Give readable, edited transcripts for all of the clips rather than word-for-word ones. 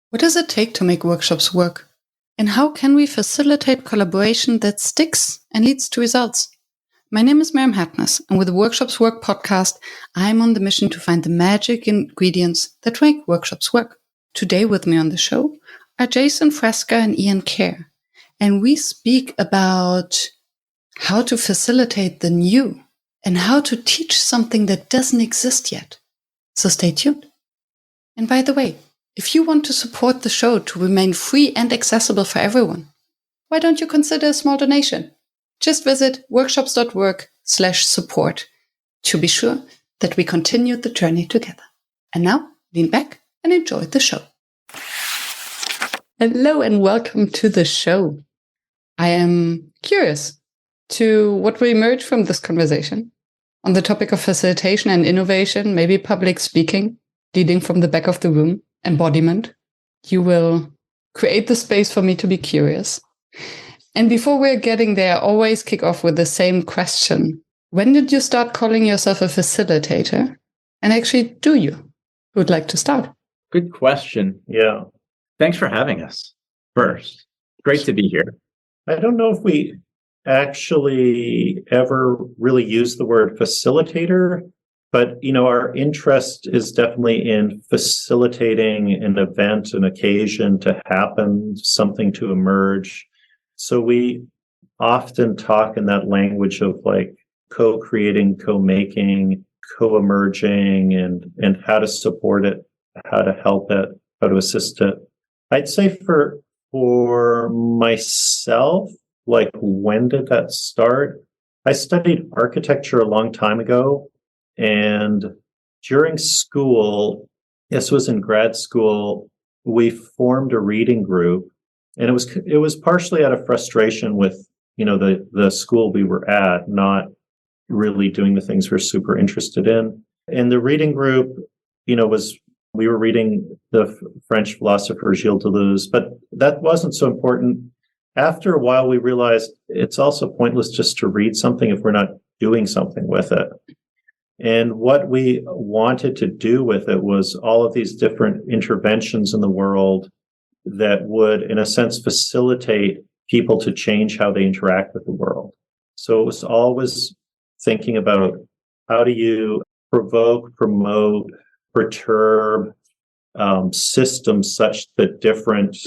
What does it take to make workshops work? And how can we facilitate collaboration that sticks and leads to results? My name is Miriam Hartness, and with the Workshops Work podcast, I'm on the mission to find the magic ingredients that make workshops work. Today with me on the show are Jason Frasca and Iain Kerr, and we speak about how to facilitate the new and how to teach something that doesn't exist yet. So stay tuned. And by the way, if you want to support the show to remain free and accessible for everyone, why don't you consider a small donation? Just visit workshops.work/support to be sure that we continue the journey together. And now, lean back and enjoy the show. Hello and welcome to the show. I am curious to what will emerge from this conversation on the topic of facilitation and innovation, maybe public speaking, leading from the back of the room, embodiment. You will create the space for me to be curious. And before we're getting there, I always kick off with the same question. When did you start calling yourself a facilitator? And actually, do you? Who would like to start? Good question. Yeah. Thanks for having us first. Great to be here. I don't know if we actually ever really use the word facilitator, but our interest is definitely in facilitating an event, an occasion to happen, something to emerge. So we often talk in that language of like co-creating, co-making, co-emerging, and how to support it, how to help it, how to assist it. I'd say for myself, like, when did that start? I studied architecture a long time ago, and during school, this was in grad school, we formed a reading group, and it was partially out of frustration with the school we were at, not really doing the things we're super interested in. And the reading group, we were reading the French philosopher Gilles Deleuze, but that wasn't so important. After a while, we realized it's also pointless just to read something if we're not doing something with it. And what we wanted to do with it was all of these different interventions in the world that would, in a sense, facilitate people to change how they interact with the world. So it was always thinking about how do you provoke, promote, perturb systems such that different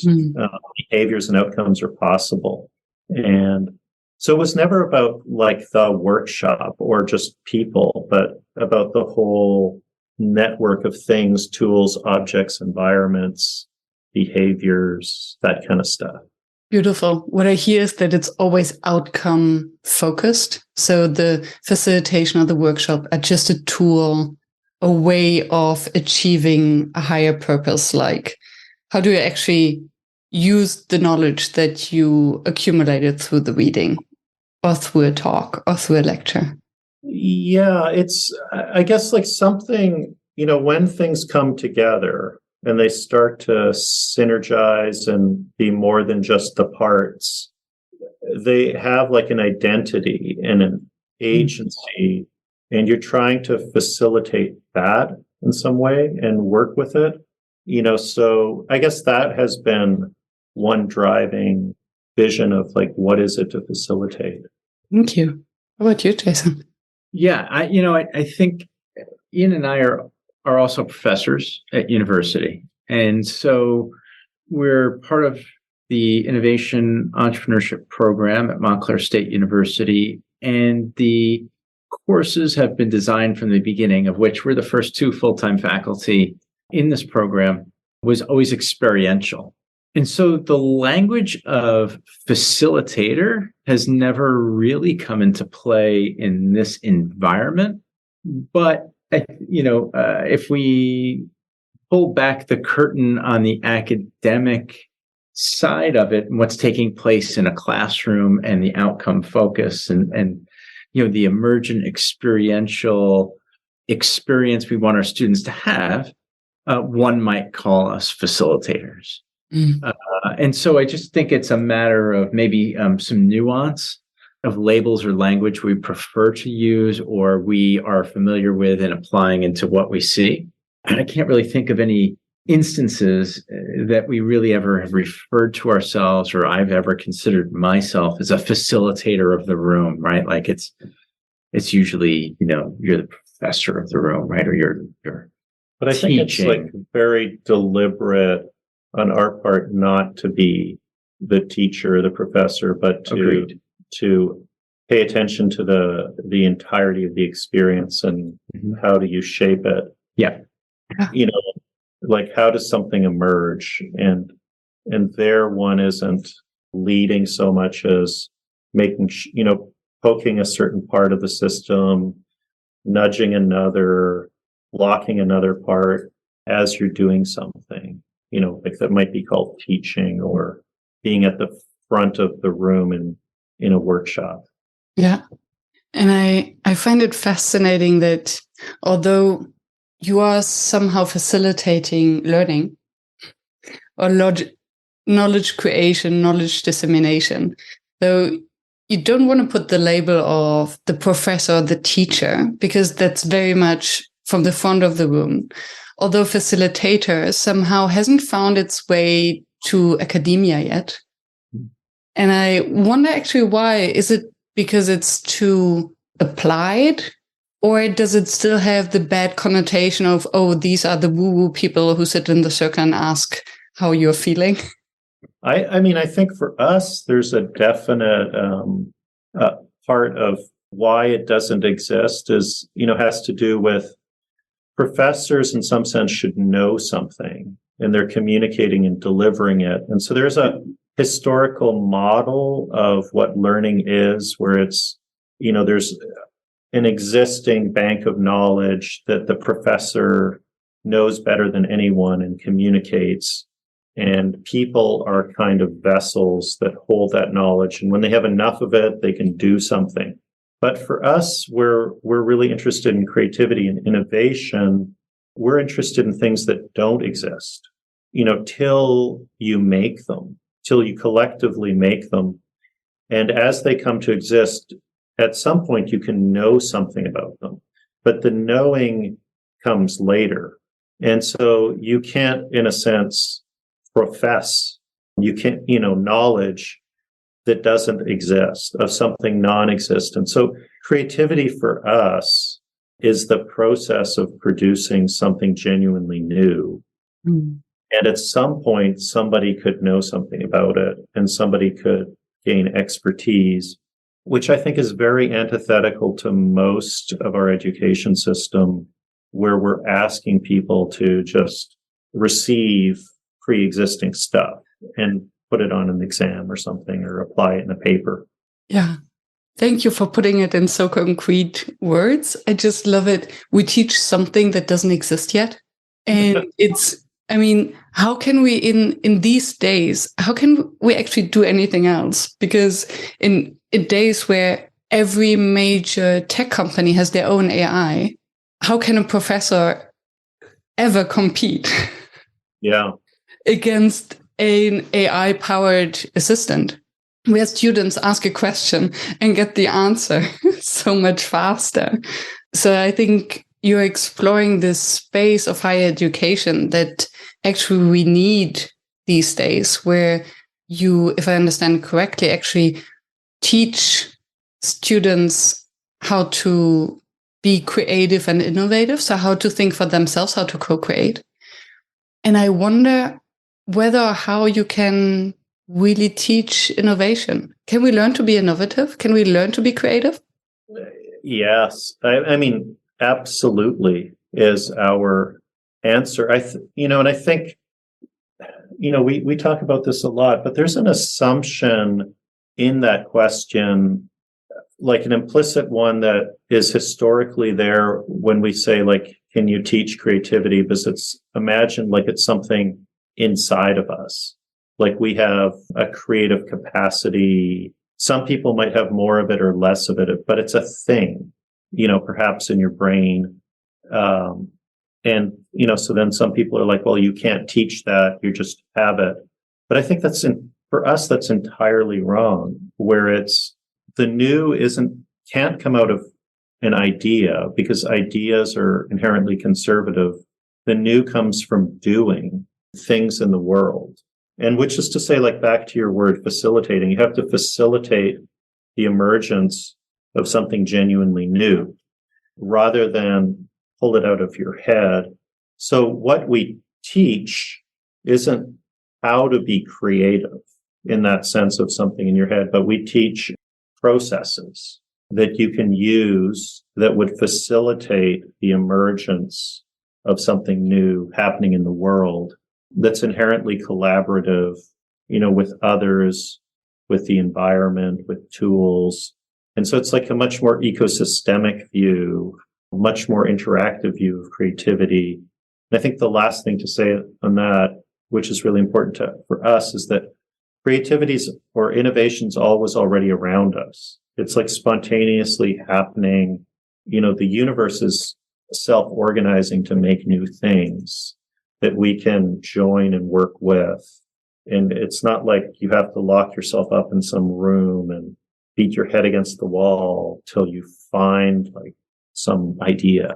behaviors and outcomes are possible. And so it was never about like the workshop or just people, but about the whole network of things, tools, objects, environments, behaviors, that kind of stuff. Beautiful. What I hear is that it's always outcome focused. So the facilitation of the workshop are just a tool, a way of achieving a higher purpose. Like, how do you actually use the knowledge that you accumulated through the reading or through a talk or through a lecture? Yeah, it's, I guess, like something, when things come together and they start to synergize and be more than just the parts, they have like an identity and an agency, and you're trying to facilitate that in some way and work with it. So I guess that has been one driving vision of like, what is it to facilitate? Thank you. How about you, Jason? Yeah, I think Iain and I are also professors at university. And so we're part of the Innovation Entrepreneurship Program at Montclair State University. And the courses have been designed from the beginning, of which we're the first two full-time faculty in this program, was always experiential. And so the language of facilitator has never really come into play in this environment. But, if we pull back the curtain on the academic side of it and what's taking place in a classroom and the outcome focus and the emergent experiential experience we want our students to have, one might call us facilitators. And so I just think it's a matter of maybe some nuance of labels or language we prefer to use or we are familiar with and applying into what we see. I can't really think of any instances that we really ever have referred to ourselves, or I've ever considered myself as a facilitator of the room, right? Like it's usually, you're the professor of the room, right? Or you're But I think it's like very deliberate on our part not to be the teacher, the professor, but to pay attention to the entirety of the experience and how do you shape it. Yeah. Like how does something emerge? And there one isn't leading so much as making, poking a certain part of the system, nudging another, blocking another part as you're doing something, like that might be called teaching or being at the front of the room in a workshop. Yeah. And I find it fascinating that although you are somehow facilitating learning or knowledge creation, knowledge dissemination, though you don't want to put the label of the professor or the teacher, because that's very much from the front of the room. Although facilitator somehow hasn't found its way to academia yet. And I wonder actually why. Is it because it's too applied? Or does it still have the bad connotation of, oh, these are the woo-woo people who sit in the circle and ask how you're feeling? I think for us, there's a definite part of why it doesn't exist is, has to do with professors in some sense should know something and they're communicating and delivering it. And so there's a historical model of what learning is where it's, there's an existing bank of knowledge that the professor knows better than anyone and communicates. And people are kind of vessels that hold that knowledge. And when they have enough of it, they can do something. But for us, we're really interested in creativity and innovation. We're interested in things that don't exist, till you make them, till you collectively make them. And as they come to exist, at some point you can know something about them, but the knowing comes later. And so you can't, in a sense, profess, you can't, knowledge that doesn't exist, of something non-existent. So creativity for us is the process of producing something genuinely new. Mm. And at some point, somebody could know something about it and somebody could gain expertise, which I think is very antithetical to most of our education system, where we're asking people to just receive pre-existing stuff and put it on an exam or something, or apply it in a paper. Yeah. Thank you for putting it in so concrete words. I just love it. We teach something that doesn't exist yet. And how can we in these days, how can we actually do anything else? Because in days where every major tech company has their own AI, how can a professor ever compete? Yeah. Against an AI-powered assistant, where students ask a question and get the answer so much faster. So I think you're exploring this space of higher education that actually we need these days, where you, if I understand correctly, actually teach students how to be creative and innovative, so how to think for themselves, how to co-create. And I wonder whether or how you can really teach innovation. Can we learn to be innovative? Can we learn to be creative? Yes. Absolutely is our answer. And I think, we talk about this a lot, but there's an assumption in that question, like an implicit one that is historically there when we say, like, can you teach creativity? Because it's imagined like it's something inside of us. Like we have a creative capacity. Some people might have more of it or less of it, but it's a thing, perhaps in your brain. So then some people are like, well, you can't teach that. You just have it. But I think for us, that's entirely wrong, where it's the new can't come out of an idea, because ideas are inherently conservative. The new comes from doing things in the world. And which is to say, like back to your word facilitating, you have to facilitate the emergence of something genuinely new rather than pull it out of your head. So what we teach isn't how to be creative in that sense of something in your head, but we teach processes that you can use that would facilitate the emergence of something new happening in the world that's inherently collaborative, with others, with the environment, with tools. And so it's like a much more ecosystemic view, much more interactive view of creativity. And I think the last thing to say on that, which is really important for us, is that creativity's or innovation's always already around us. It's like spontaneously happening. The universe is self-organizing to make new things that we can join and work with. And it's not like you have to lock yourself up in some room and beat your head against the wall till you find like some idea.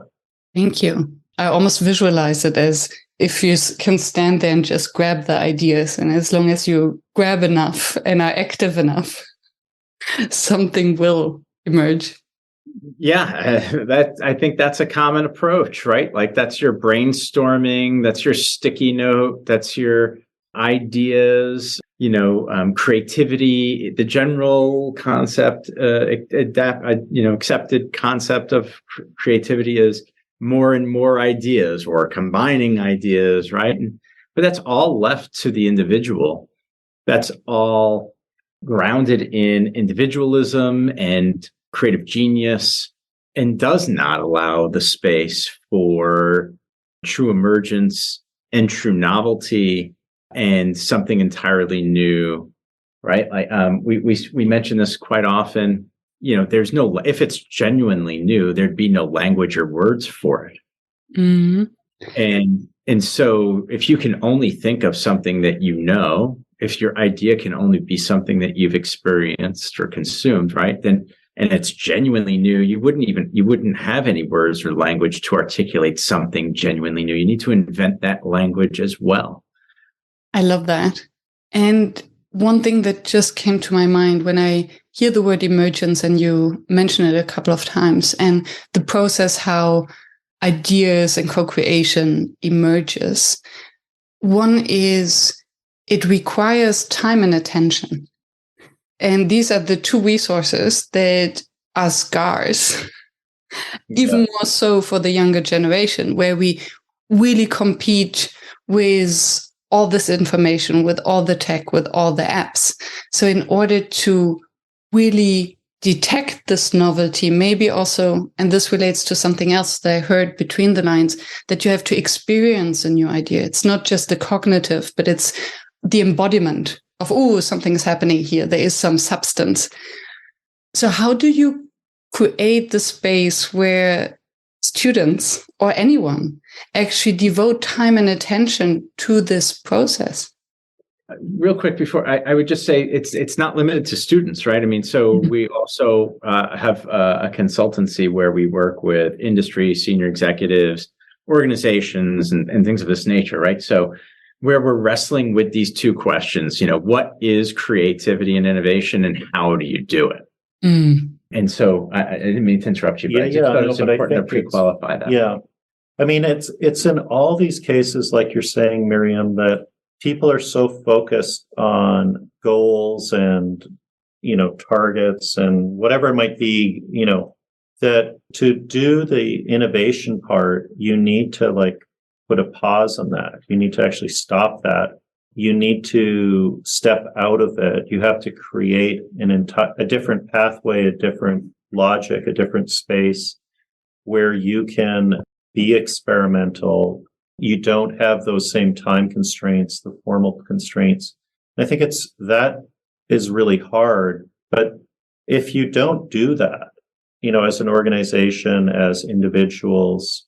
Thank you. I almost visualize it as if you can stand there and just grab the ideas, and as long as you grab enough and are active enough, something will emerge. Yeah, I think that's a common approach, right? Like that's your brainstorming, that's your sticky note, that's your ideas, creativity, the general concept, accepted concept of creativity is more and more ideas or combining ideas, right? But that's all left to the individual. That's all grounded in individualism and creative genius, and does not allow the space for true emergence and true novelty and something entirely new, right? Like we mention this quite often. There's no, if it's genuinely new, there'd be no language or words for it. Mm-hmm. And so if you can only think of something that if your idea can only be something that you've experienced or consumed, right? Then, and it's genuinely new, you wouldn't have any words or language to articulate something genuinely new. You need to invent that language as well. I love that. And one thing that just came to my mind when I hear the word emergence, and you mention it a couple of times, and the process how ideas and co-creation emerges. One is it requires time and attention. And these are the two resources that are scarce, even more so for the younger generation, where we really compete with all this information, with all the tech, with all the apps. So in order to really detect this novelty, maybe also, and this relates to something else that I heard between the lines, that you have to experience a new idea. It's not just the cognitive, but it's the embodiment of, oh, something is happening here. There is some substance. So how do you create the space where students or anyone actually devote time and attention to this process? Real quick before, I would just say it's not limited to students, right? I mean, so we also have a consultancy where we work with industry, senior executives, organizations, and things of this nature, right? So where we're wrestling with these two questions, what is creativity and innovation, and how do you do it? And so I didn't mean to interrupt you, but I just thought it was important to pre-qualify that. Yeah. I mean, it's in all these cases, like you're saying, Miriam, that people are so focused on goals and, targets and whatever it might be, that to do the innovation part, you need to put a pause on that. You need to actually stop that. You need to step out of it. You have to create a different pathway, a different logic, a different space where you can be experimental. You don't have those same time constraints, the formal constraints. And I think that is really hard. But if you don't do that, as an organization, as individuals,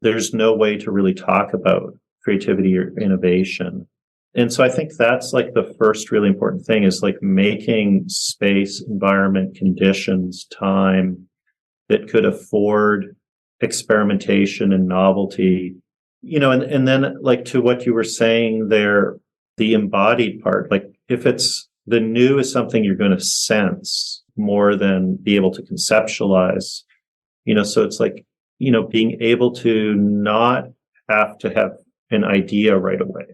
there's no way to really talk about creativity or innovation. And so I think that's the first really important thing is making space, environment, conditions, time that could afford experimentation and novelty, and then like to what you were saying there, the embodied part, like if it's the new is something you're going to sense more than be able to conceptualize, so it's like, being able to not have to have an idea right away,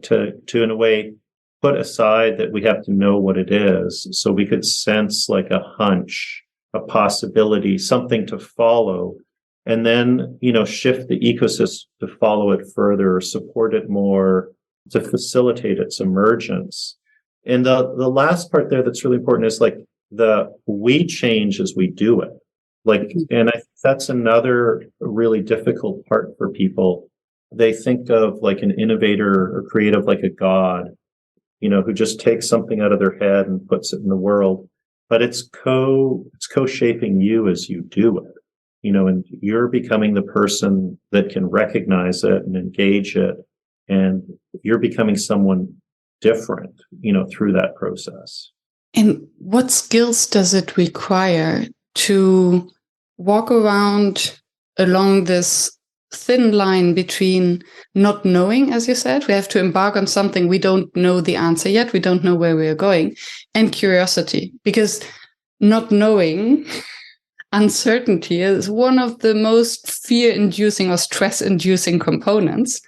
to in a way put aside that we have to know what it is, so we could sense like a hunch, a possibility, something to follow, and then, shift the ecosystem to follow it further, support it more, to facilitate its emergence. And the last part there that's really important is like we change as we do it. Like, and I think that's another really difficult part for people. They think of like an innovator or creative like a god, who just takes something out of their head and puts it in the world. But it's co-shaping you as you do it, and you're becoming the person that can recognize it and engage it. And you're becoming someone different, through that process. And what skills does it require to walk around along this thin line between not knowing, as you said, we have to embark on something we don't know the answer yet, we don't know where we are going, and curiosity? Because not knowing, uncertainty is one of the most fear-inducing or stress-inducing components.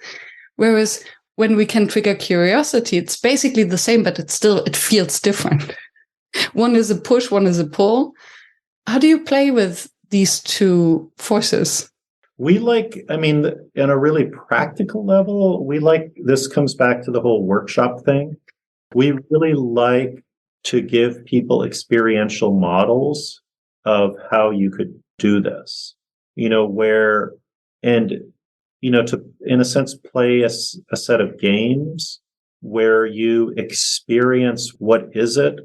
Whereas when we can trigger curiosity, it's basically the same, but it feels different. One is a push, one is a pull. How do you play with these two forces? We in a really practical level, this comes back to the whole workshop thing. We really like to give people experiential models of how you could do this, to, in a sense, play a set of games where you experience what is it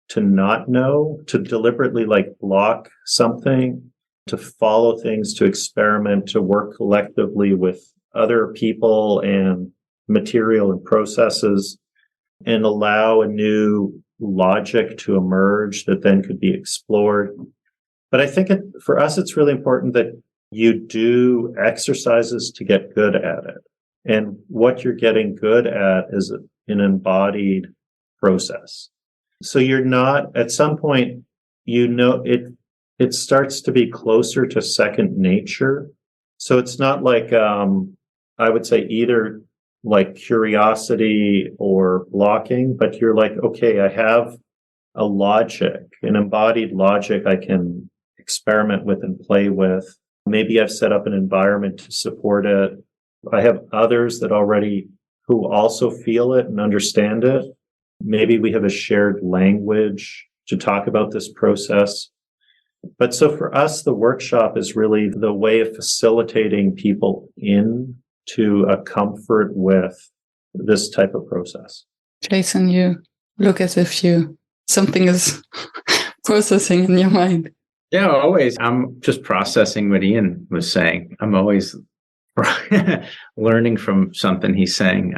to not know, to deliberately like block something, to follow things, to experiment, to work collectively with other people and material and processes, and allow a new logic to emerge that then could be explored. But I think for us, it's really important that you do exercises to get good at it. And what you're getting good at is an embodied process. So you're not, at some point, it starts to be closer to second nature. So it's not like, I would say either like curiosity or blocking, but you're like, okay, I have a logic, an embodied logic I can experiment with and play with. Maybe I've set up an environment to support it. I have others who also feel it and understand it. Maybe we have a shared language to talk about this process. But so for us, the workshop is really the way of facilitating people into a comfort with this type of process. Jason, you look as if something is processing in your mind. Yeah, always. I'm just processing what Iain was saying. I'm always learning from something he's saying.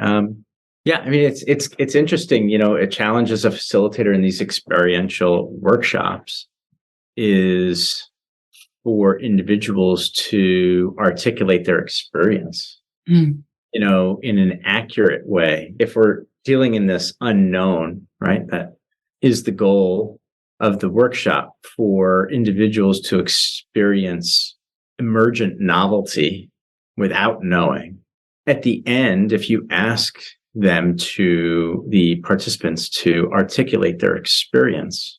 It's interesting. It challenges a facilitator in these experiential workshops is for individuals to articulate their experience, in an accurate way. If we're dealing in this unknown, right, that is the goal of the workshop, for individuals to experience emergent novelty without knowing. At the end, if you ask the participants to articulate their experience,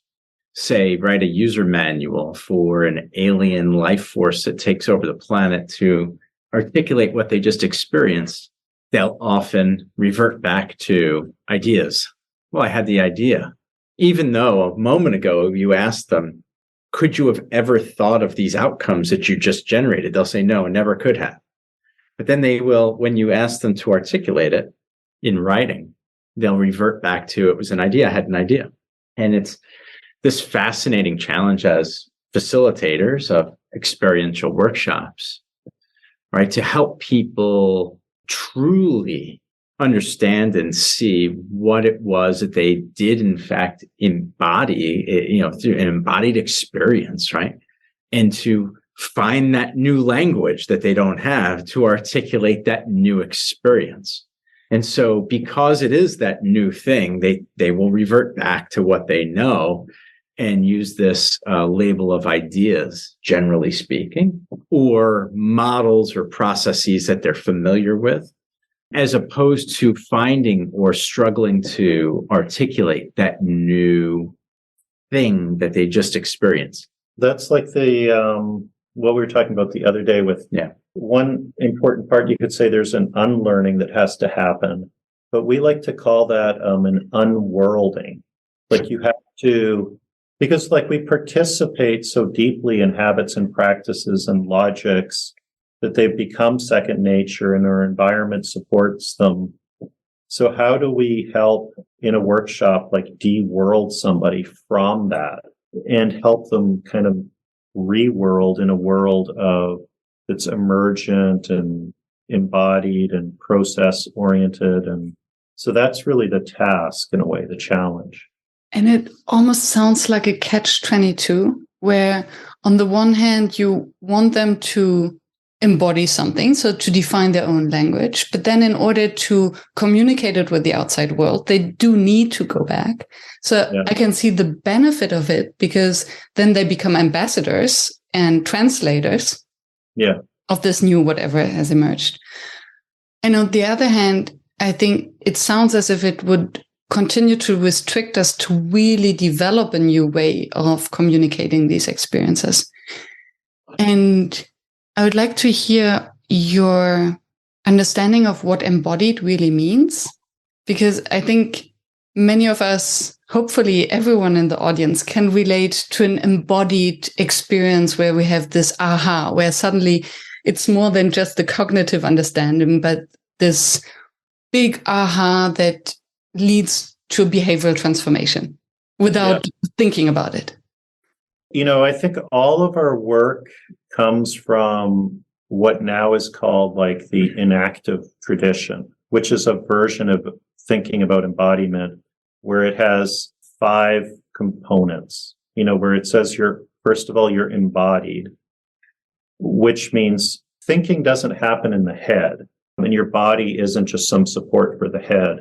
say, write a user manual for an alien life force that takes over the planet to articulate what they just experienced, they'll often revert back to ideas. Well, I had the idea. Even though a moment ago you asked them, could you have ever thought of these outcomes that you just generated? They'll say, no, never could have. But then they will, when you ask them to articulate it in writing, they'll revert back to, it was an idea, I had an idea. And it's this fascinating challenge as facilitators of experiential workshops, right? To help people truly understand and see what it was that they did, in fact, embody, through an embodied experience, right? And to find that new language that they don't have to articulate that new experience. And so because it is that new thing, they will revert back to what they know and use this label of ideas, generally speaking, or models or processes that they're familiar with, as opposed to finding or struggling to articulate that new thing that they just experienced. That's like what we were talking about the other day with one important part. You could say there's an unlearning that has to happen, but we like to call that an unworlding. Like you have to, because like we participate so deeply in habits and practices and logics that they've become second nature and our environment supports them. So how do we help in a workshop, like de-world somebody from that and help them kind of re-world in a world of that's emergent and embodied and process oriented? And so that's really the task in a way, the challenge. And it almost sounds like a catch-22, where on the one hand, you want them to embody something, so to define their own language. But then in order to communicate it with the outside world, they do need to go back. So I can see the benefit of it, because then they become ambassadors and translators of this new whatever has emerged. And on the other hand, I think it sounds as if it would continue to restrict us to really develop a new way of communicating these experiences. And I would like to hear your understanding of what embodied really means, because I think many of us, hopefully everyone in the audience, can relate to an embodied experience where we have this aha, where suddenly it's more than just the cognitive understanding, but this big aha that leads to a behavioral transformation without thinking about it. You know, I think all of our work comes from what now is called like the inactive tradition, which is a version of thinking about embodiment where it has 5 components, you know, where it says first of all, you're embodied, which means thinking doesn't happen in the head. And your body isn't just some support for the head,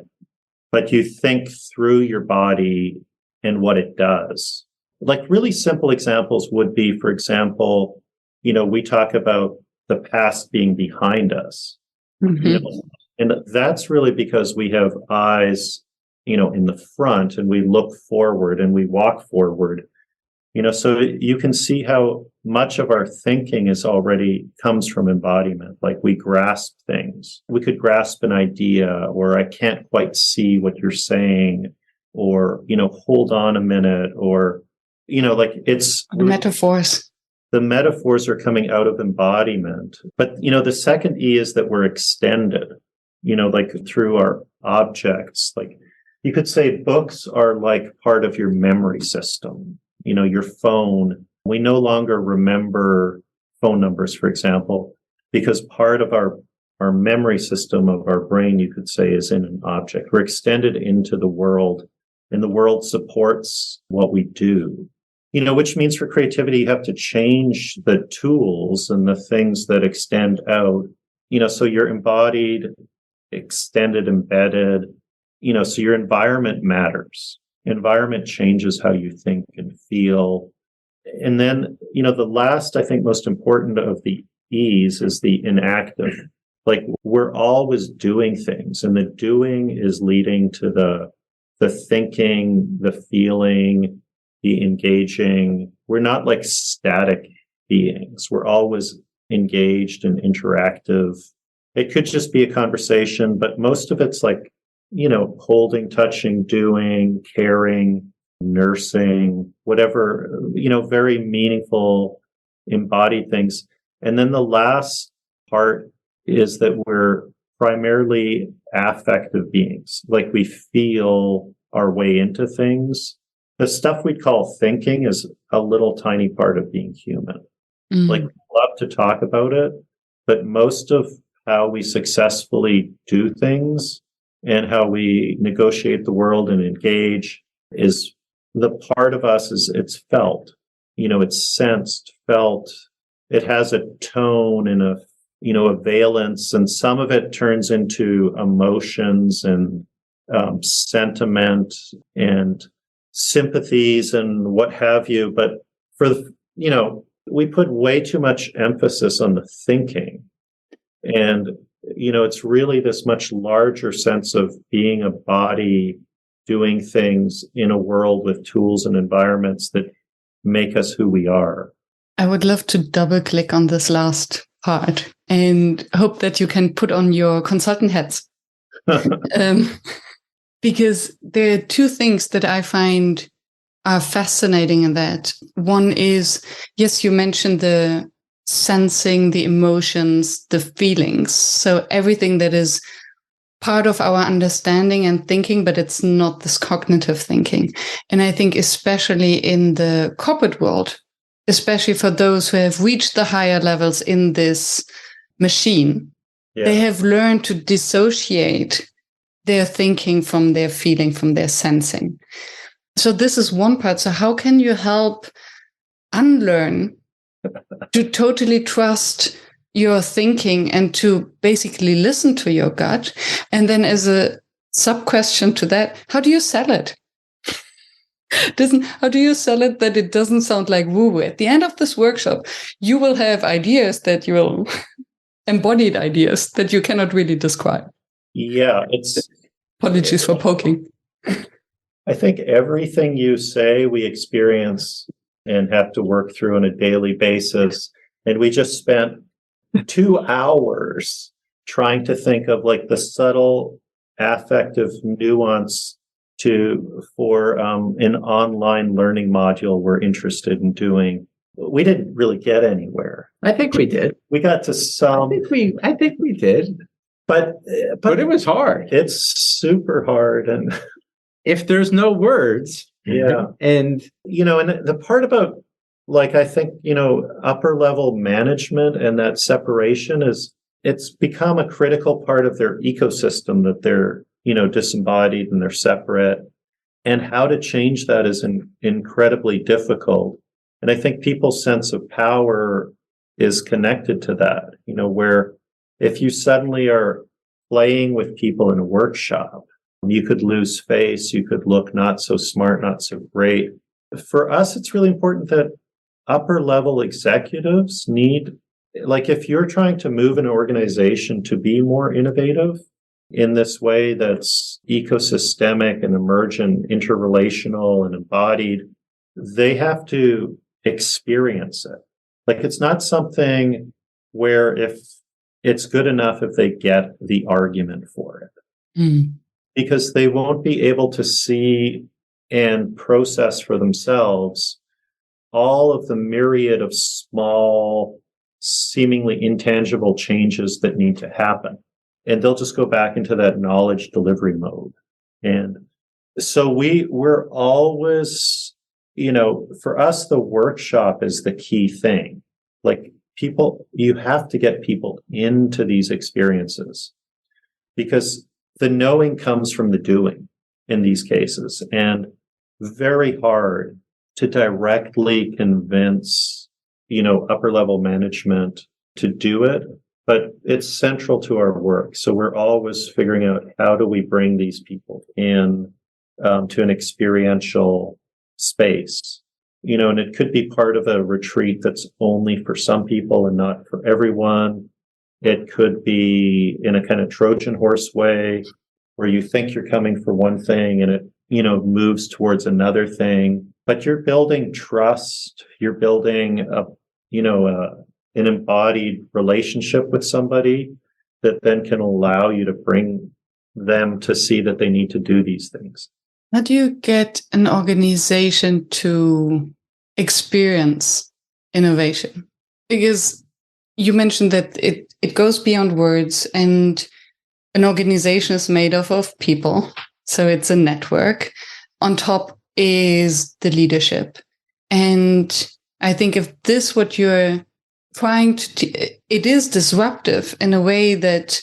but you think through your body and what it does. Like really simple examples would be, for example, you know, we talk about the past being behind us. Mm-hmm. You know, and that's really because we have eyes, you know, in the front and we look forward and we walk forward. You know, so you can see how much of our thinking is already comes from embodiment. Like we grasp things. We could grasp an idea, or I can't quite see what you're saying, or, you know, hold on a minute, or, you know, like it's metaphors. The metaphors are coming out of embodiment. But, you know, the second E is that we're extended, you know, like through our objects. Like you could say books are like part of your memory system. You know, your phone, we no longer remember phone numbers, for example, because part of our memory system of our brain, you could say, is in an object. We're extended into the world, and the world supports what we do. You know, which means for creativity, you have to change the tools and the things that extend out. You know, so you're embodied, extended, embedded, you know, so your environment matters. Environment changes how you think and feel. And then, you know, the last, I think, most important of the E's is the inactive. Like we're always doing things, and the doing is leading to the thinking, the feeling, the engaging. We're not like static beings. We're always engaged and interactive. It could just be a conversation, but most of it's like, you know, holding, touching, doing, caring, nursing, whatever, you know, very meaningful embodied things. And then the last part is that we're primarily affective beings. Like we feel our way into things. The stuff we call thinking is a little tiny part of being human. Like we love to talk about it, but most of how we successfully do things and how we negotiate the world and engage is the part of us is it's felt, you know, it's sensed, felt, it has a tone and a valence, and some of it turns into emotions and sentiment and sympathies and what have you. But we put way too much emphasis on the thinking. And, it's really this much larger sense of being a body, doing things in a world with tools and environments that make us who we are. I would love to double click on this last part and hope that you can put on your consultant hats. Because there are two things that I find are fascinating in that. One is, yes, you mentioned the sensing, the emotions, the feelings. So everything that is part of our understanding and thinking, but it's not this cognitive thinking. And I think especially in the corporate world, especially for those who have reached the higher levels in this machine, they have learned to dissociate their thinking from their feeling, from their sensing. So this is one part. So how can you help unlearn to totally trust your thinking and to basically listen to your gut? And then as a sub-question to that, how do you sell it? How do you sell it that it doesn't sound like woo-woo? At the end of this workshop, you will have ideas that you will embodied ideas that you cannot really describe. Yeah, apologies for poking. I think everything you say we experience and have to work through on a daily basis. And we just spent 2 hours trying to think of like the subtle affective nuance for an online learning module we're interested in doing. We didn't really get anywhere. I think we did. We got to some. I think we did. But it was hard. It's super hard. And if there's no words. Yeah. And, and the part about, like, I think, upper level management and that separation it's become a critical part of their ecosystem that they're, disembodied and they're separate. And how to change that is incredibly difficult. And I think people's sense of power is connected to that, where if you suddenly are playing with people in a workshop, you could lose face, you could look not so smart, not so great. For us, it's really important that upper level executives if you're trying to move an organization to be more innovative in this way that's ecosystemic and emergent, interrelational and embodied, they have to experience it. Like, it's not something where if it's good enough if they get the argument for it. Mm. Because they won't be able to see and process for themselves all of the myriad of small, seemingly intangible changes that need to happen. And they'll just go back into that knowledge delivery mode. And so we're always, for us, the workshop is the key thing. Like, you have to get people into these experiences, because the knowing comes from the doing in these cases, and very hard to directly convince, upper level management to do it, but it's central to our work. So we're always figuring out, how do we bring these people in to an experiential space, and it could be part of a retreat that's only for some people and not for everyone. It could be in a kind of Trojan horse way where you think you're coming for one thing and it, moves towards another thing, but you're building trust. You're building an embodied relationship with somebody that then can allow you to bring them to see that they need to do these things. How do you get an organization to experience innovation? Because you mentioned that it goes beyond words, and an organization is made up of people. So it's a network. On top is the leadership. And I think if this what you're trying to it is disruptive in a way that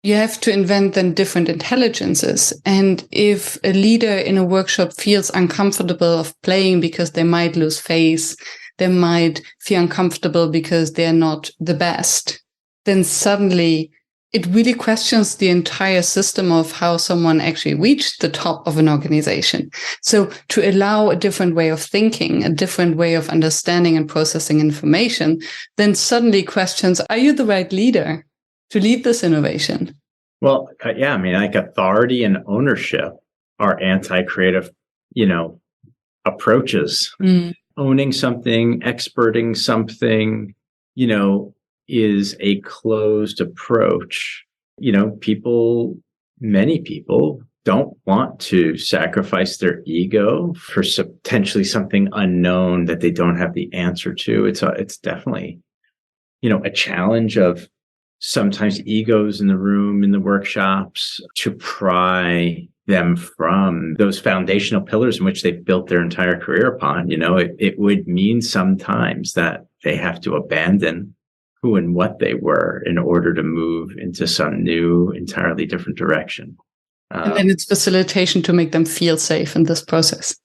you have to invent then different intelligences. And if a leader in a workshop feels uncomfortable of playing because they might lose face, they might feel uncomfortable because they're not the best, then suddenly it really questions the entire system of how someone actually reached the top of an organization. So to allow a different way of thinking, a different way of understanding and processing information, then suddenly questions, are you the right leader to lead this innovation? Well, yeah, I mean, like authority and ownership are anti-creative, approaches. Owning something, experting something, is a closed approach. Many people don't want to sacrifice their ego for potentially something unknown that they don't have the answer to. It's definitely, a challenge of sometimes egos in the room, in the workshops, to pry them from those foundational pillars in which they've built their entire career upon. It would mean sometimes that they have to abandon who and what they were in order to move into some new, entirely different direction. And then it's facilitation to make them feel safe in this process.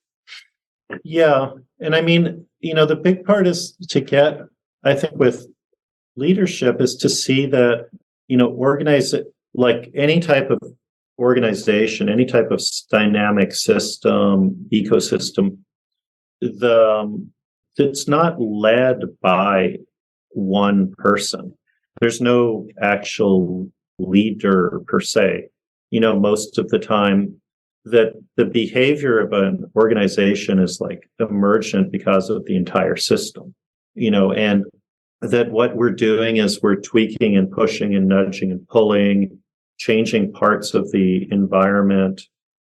Yeah. And I mean, the big part is to get, I think, with leadership is to see that, organize it like any type of organization, any type of dynamic system, ecosystem, it's not led by one person. There's no actual leader per se. Most of the time that the behavior of an organization is like emergent because of the entire system, and that what we're doing is we're tweaking and pushing and nudging and pulling, changing parts of the environment,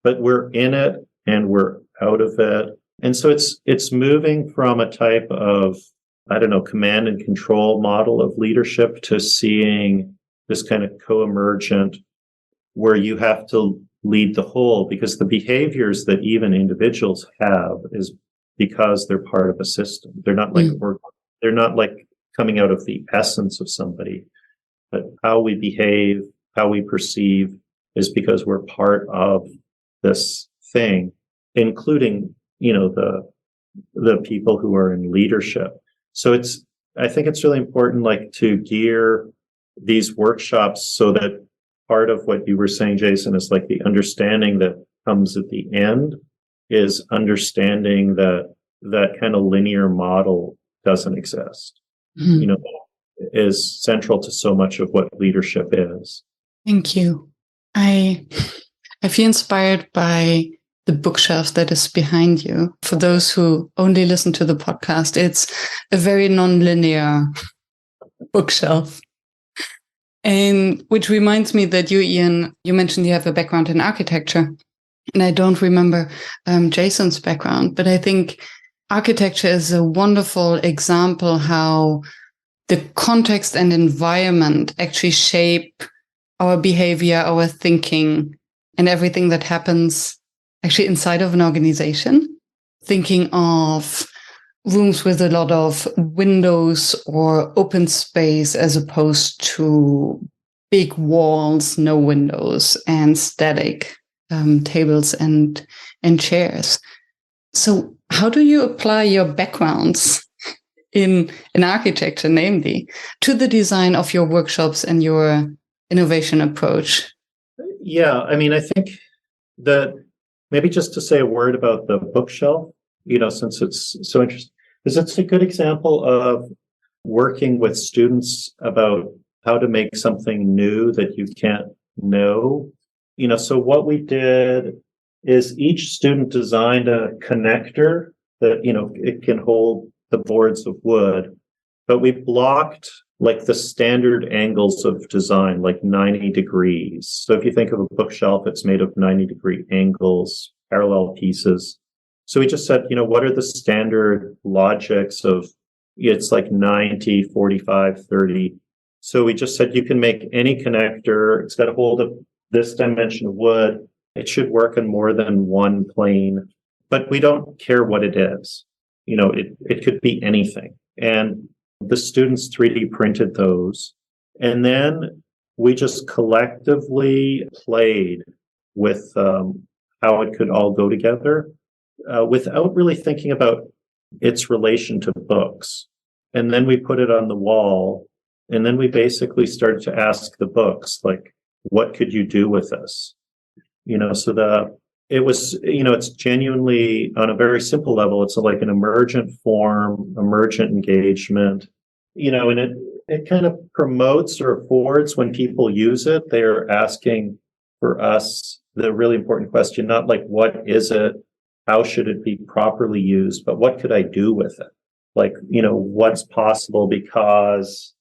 but we're in it and we're out of it. And so it's moving from a type of, command and control model of leadership to seeing this kind of co-emergent where you have to lead the whole, because the behaviors that even individuals have is because they're part of a system. They're not like they're not like coming out of the essence of somebody, but how we behave, how we perceive is because we're part of this thing, including, the people who are in leadership. So I think it's really important, like, to gear these workshops so that part of what you were saying, Jason, is like the understanding that comes at the end is understanding that that kind of linear model doesn't exist. Is central to so much of what leadership is. Thank you. I feel inspired by the bookshelf that is behind you. For those who only listen to the podcast, it's a very non-linear bookshelf. And which reminds me that you, Iain, you mentioned you have a background in architecture. And I don't remember Jason's background, but I think architecture is a wonderful example how the context and environment actually shape our behavior, our thinking, and everything that happens actually inside of an organization. Thinking of rooms with a lot of windows or open space as opposed to big walls, no windows, and static tables and chairs. So how do you apply your backgrounds in architecture, namely, to the design of your workshops and your innovation approach? Yeah, I mean, I think that maybe just to say a word about the bookshelf, since it's so interesting, because it's a good example of working with students about how to make something new that you can't know. So what we did is each student designed a connector that, it can hold the boards of wood, but we blocked like the standard angles of design, like 90 degrees. So if you think of a bookshelf, it's made of 90-degree angles, parallel pieces. So we just said, what are the standard logics of, it's like 90, 45, 30. So we just said you can make any connector. It's got to hold this dimension of wood. It should work on more than one plane, but we don't care what it is. It could be anything. And the students 3D printed those. And then we just collectively played with how it could all go together without really thinking about its relation to books. And then we put it on the wall. And then we basically started to ask the books, like, what could you do with this? It's genuinely on a very simple level. It's like an emergent form, emergent engagement, and it kind of promotes or affords when people use it. They're asking for us the really important question, not like, what is it? How should it be properly used? But what could I do with it? Like, what's possible because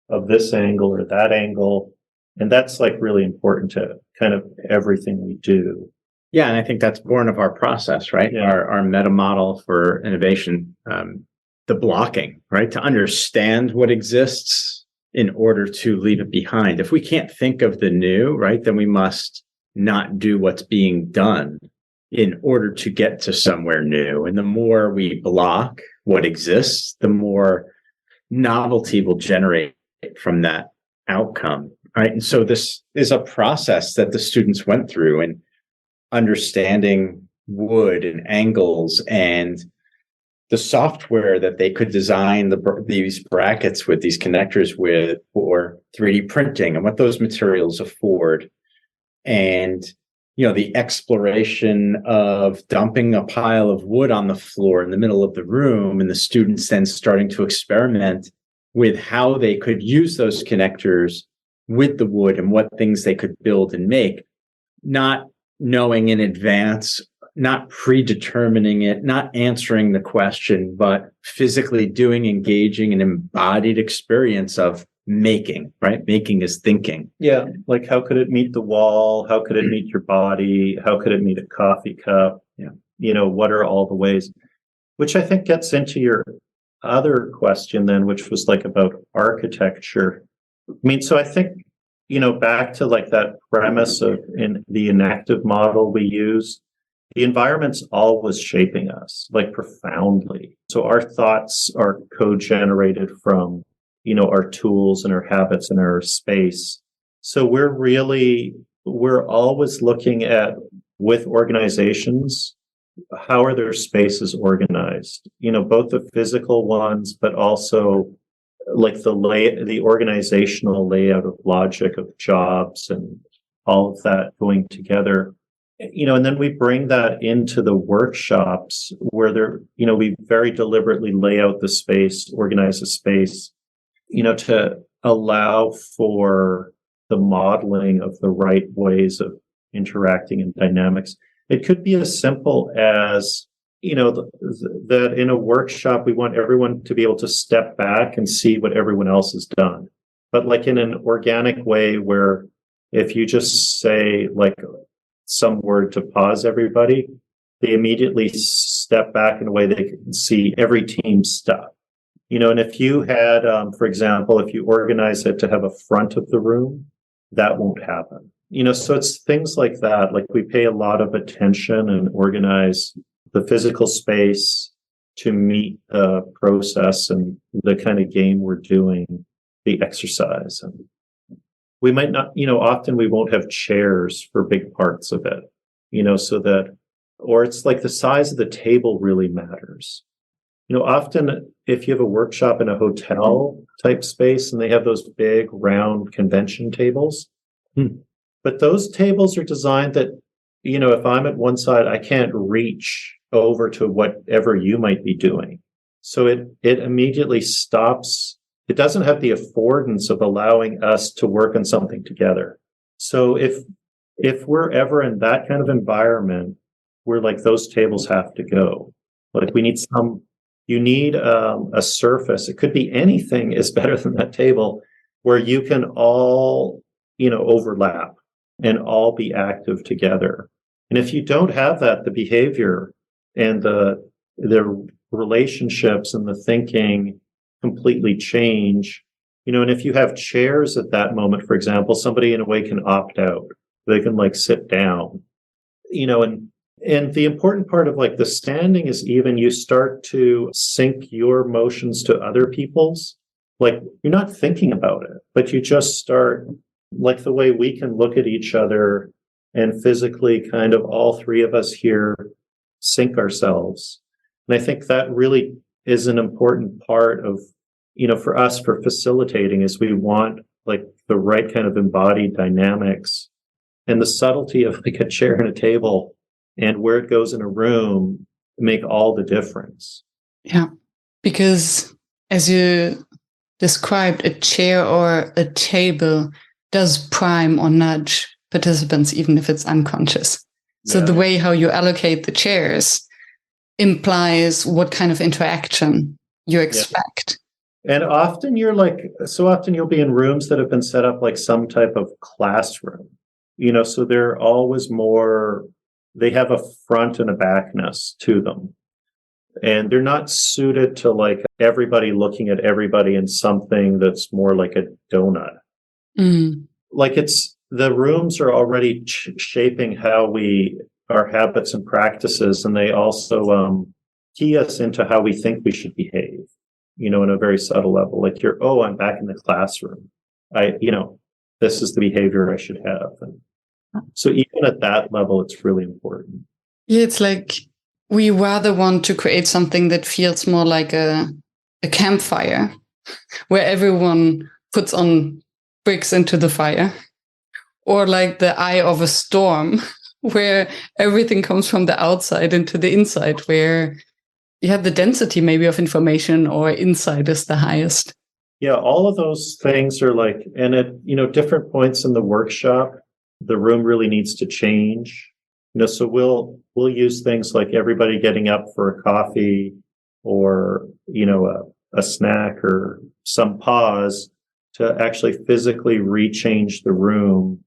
of this angle or that angle? And that's like really important to kind of everything we do. Yeah, and I think that's born of our process, right? Yeah. Our meta model for innovation, the blocking, right? To understand what exists in order to leave it behind. If we can't think of the new, right, then we must not do what's being done in order to get to somewhere new. And the more we block what exists, the more novelty will generate from that outcome, right? And so this is a process that the students went through, and understanding wood and angles and the software that they could design these brackets with, these connectors with, for 3D printing and what those materials afford. And, the exploration of dumping a pile of wood on the floor in the middle of the room, and the students then starting to experiment with how they could use those connectors with the wood and what things they could build and make, not knowing in advance, not predetermining it, not answering the question, but physically doing, engaging an embodied experience of making, right? Making is thinking. Yeah. Like, how could it meet the wall? How could it meet your body? How could it meet a coffee cup? Yeah. What are all the ways? Which I think gets into your other question then, which was like about architecture. I mean, so I think, back to like that premise of in the enactive model we use, the environment's always shaping us like profoundly. So our thoughts are co-generated from, our tools and our habits and our space. So we're always looking at, with organizations, how are their spaces organized? Both the physical ones, but also like the organizational layout of logic of jobs and all of that going together. And then we bring that into the workshops where we very deliberately lay out the space, organize the space, to allow for the modeling of the right ways of interacting in dynamics. It could be as simple as, that in a workshop, we want everyone to be able to step back and see what everyone else has done. But like in an organic way where if you just say like some word to pause everybody, they immediately step back in a way they can see every team's stuff. And if you had, for example, if you organize it to have a front of the room, that won't happen. So it's things like that. Like we pay a lot of attention and organize the physical space to meet the process and the kind of game we're doing, the exercise. And we might not, often we won't have chairs for big parts of it, so that, or it's like the size of the table really matters. Often if you have a workshop in a hotel type space and they have those big round convention tables, but those tables are designed that, if I'm at one side, I can't reach over to whatever you might be doing. So it immediately stops. It doesn't have the affordance of allowing us to work on something together. So if we're ever in that kind of environment, where like those tables have to go, like you need a surface. It could be anything is better than that table where you can all, overlap and all be active together. And if you don't have that, the behavior and the relationships and the thinking completely change. And if you have chairs at that moment, for example, somebody in a way can opt out. They can like sit down, and the important part of like the standing is even you start to sync your motions to other people's. Like you're not thinking about it, but you just start like the way we can look at each other and physically kind of all three of us here sync ourselves. And I think that really is an important part of, for us, for facilitating, is we want like the right kind of embodied dynamics, and the subtlety of like a chair and a table and where it goes in a room make all the difference. Yeah, because as you described, a chair or a table does prime or nudge participants, even if it's unconscious. So the way how you allocate the chairs implies what kind of interaction you expect. And often often you'll be in rooms that have been set up like some type of classroom, so they're always they have a front and a backness to them. And they're not suited to like everybody looking at everybody in something that's more like a donut. Like the rooms are already shaping how our habits and practices, and they also key us into how we think we should behave, in a very subtle level. Like I'm back in the classroom. This is the behavior I should have. And so even at that level, it's really important. Yeah, it's like we rather want to create something that feels more like a campfire, where everyone puts on bricks into the fire, or like the eye of a storm, where everything comes from the outside into the inside, where you have the density maybe of information or insight is the highest. Yeah, all of those things are like, and at different points in the workshop, the room really needs to change. So we'll use things like everybody getting up for a coffee, or a snack, or some pause to actually physically rechange the room,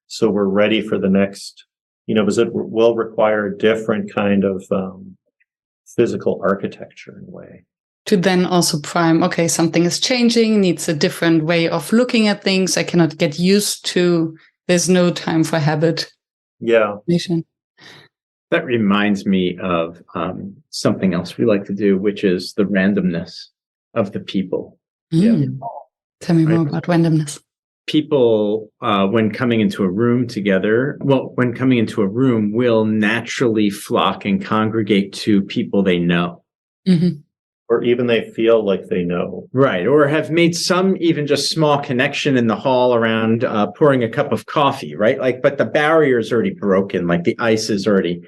so we're ready for the next. Because it will require a different kind of physical architecture in a way. To then also prime, okay, something is changing, needs a different way of looking at things. I cannot get used to. There's no time for habit. Yeah. That reminds me of something else we like to do, which is the randomness of the people. Tell me more about randomness. People, when coming into a room together, will naturally flock and congregate to people they know. Or even they feel like they know. Right. Or have made some even just small connection in the hall around pouring a cup of coffee, right? Like, but the barrier is already broken. Like the ice is already,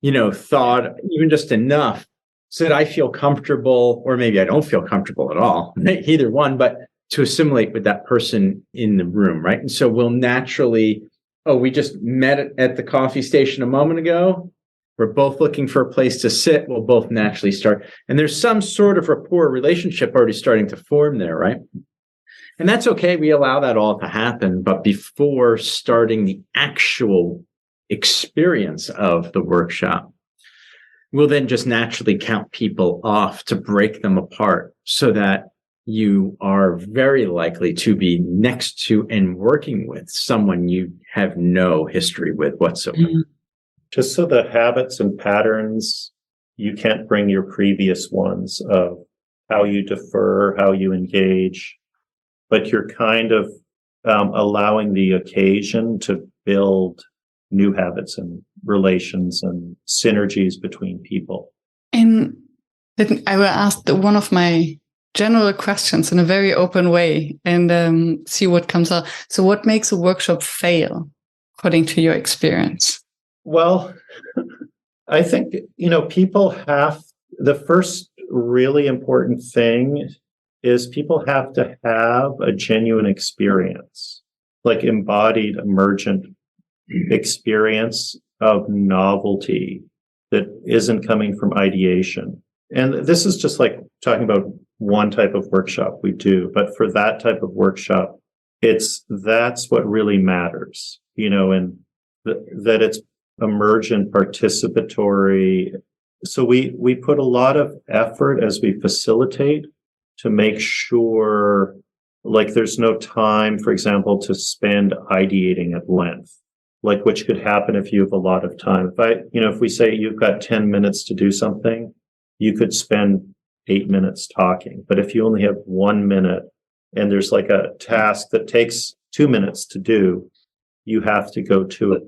thawed even just enough so that I feel comfortable, or maybe I don't feel comfortable at all, either one, but to assimilate with that person in the room, right? And so we'll naturally, we just met at the coffee station a moment ago. We're both looking for a place to sit. We'll both naturally start. And there's some sort of rapport relationship already starting to form there, right? And that's okay. We allow that all to happen. But before starting the actual experience of the workshop, we'll then just naturally count people off to break them apart, so that you are very likely to be next to and working with someone you have no history with whatsoever. Just so the habits and patterns, you can't bring your previous ones of how you defer, how you engage, but you're kind of allowing the occasion to build new habits and relations and synergies between people. And I will ask one of my general questions in a very open way and see what comes out. So what makes a workshop fail, according to your experience? Well, I think, people the first really important thing is people have to have a genuine experience, like embodied, emergent experience of novelty that isn't coming from ideation. And this is just like talking about one type of workshop we do, but for that type of workshop, that's what really matters, and that it's emergent, participatory. So we put a lot of effort as we facilitate to make sure, like, there's no time, for example, to spend ideating at length, like, which could happen if you have a lot of time. If we say you've got 10 minutes to do something, you could spend 8 minutes talking. But if you only have 1 minute and there's like a task that takes 2 minutes to do, you have to go to it.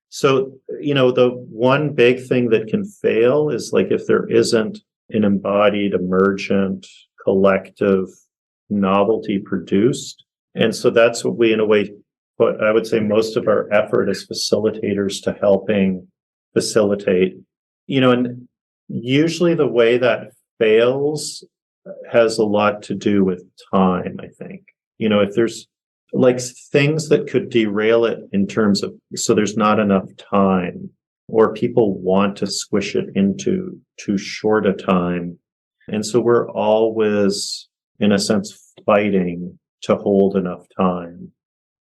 So, the one big thing that can fail is like if there isn't an embodied, emergent, collective novelty produced. And so that's what we, in a way, put, I would say most of our effort as facilitators to helping facilitate, and usually the way that fails has a lot to do with time, I think. If there's like things that could derail it in terms of, so there's not enough time, or people want to squish it into too short a time. And so we're always, in a sense, fighting to hold enough time,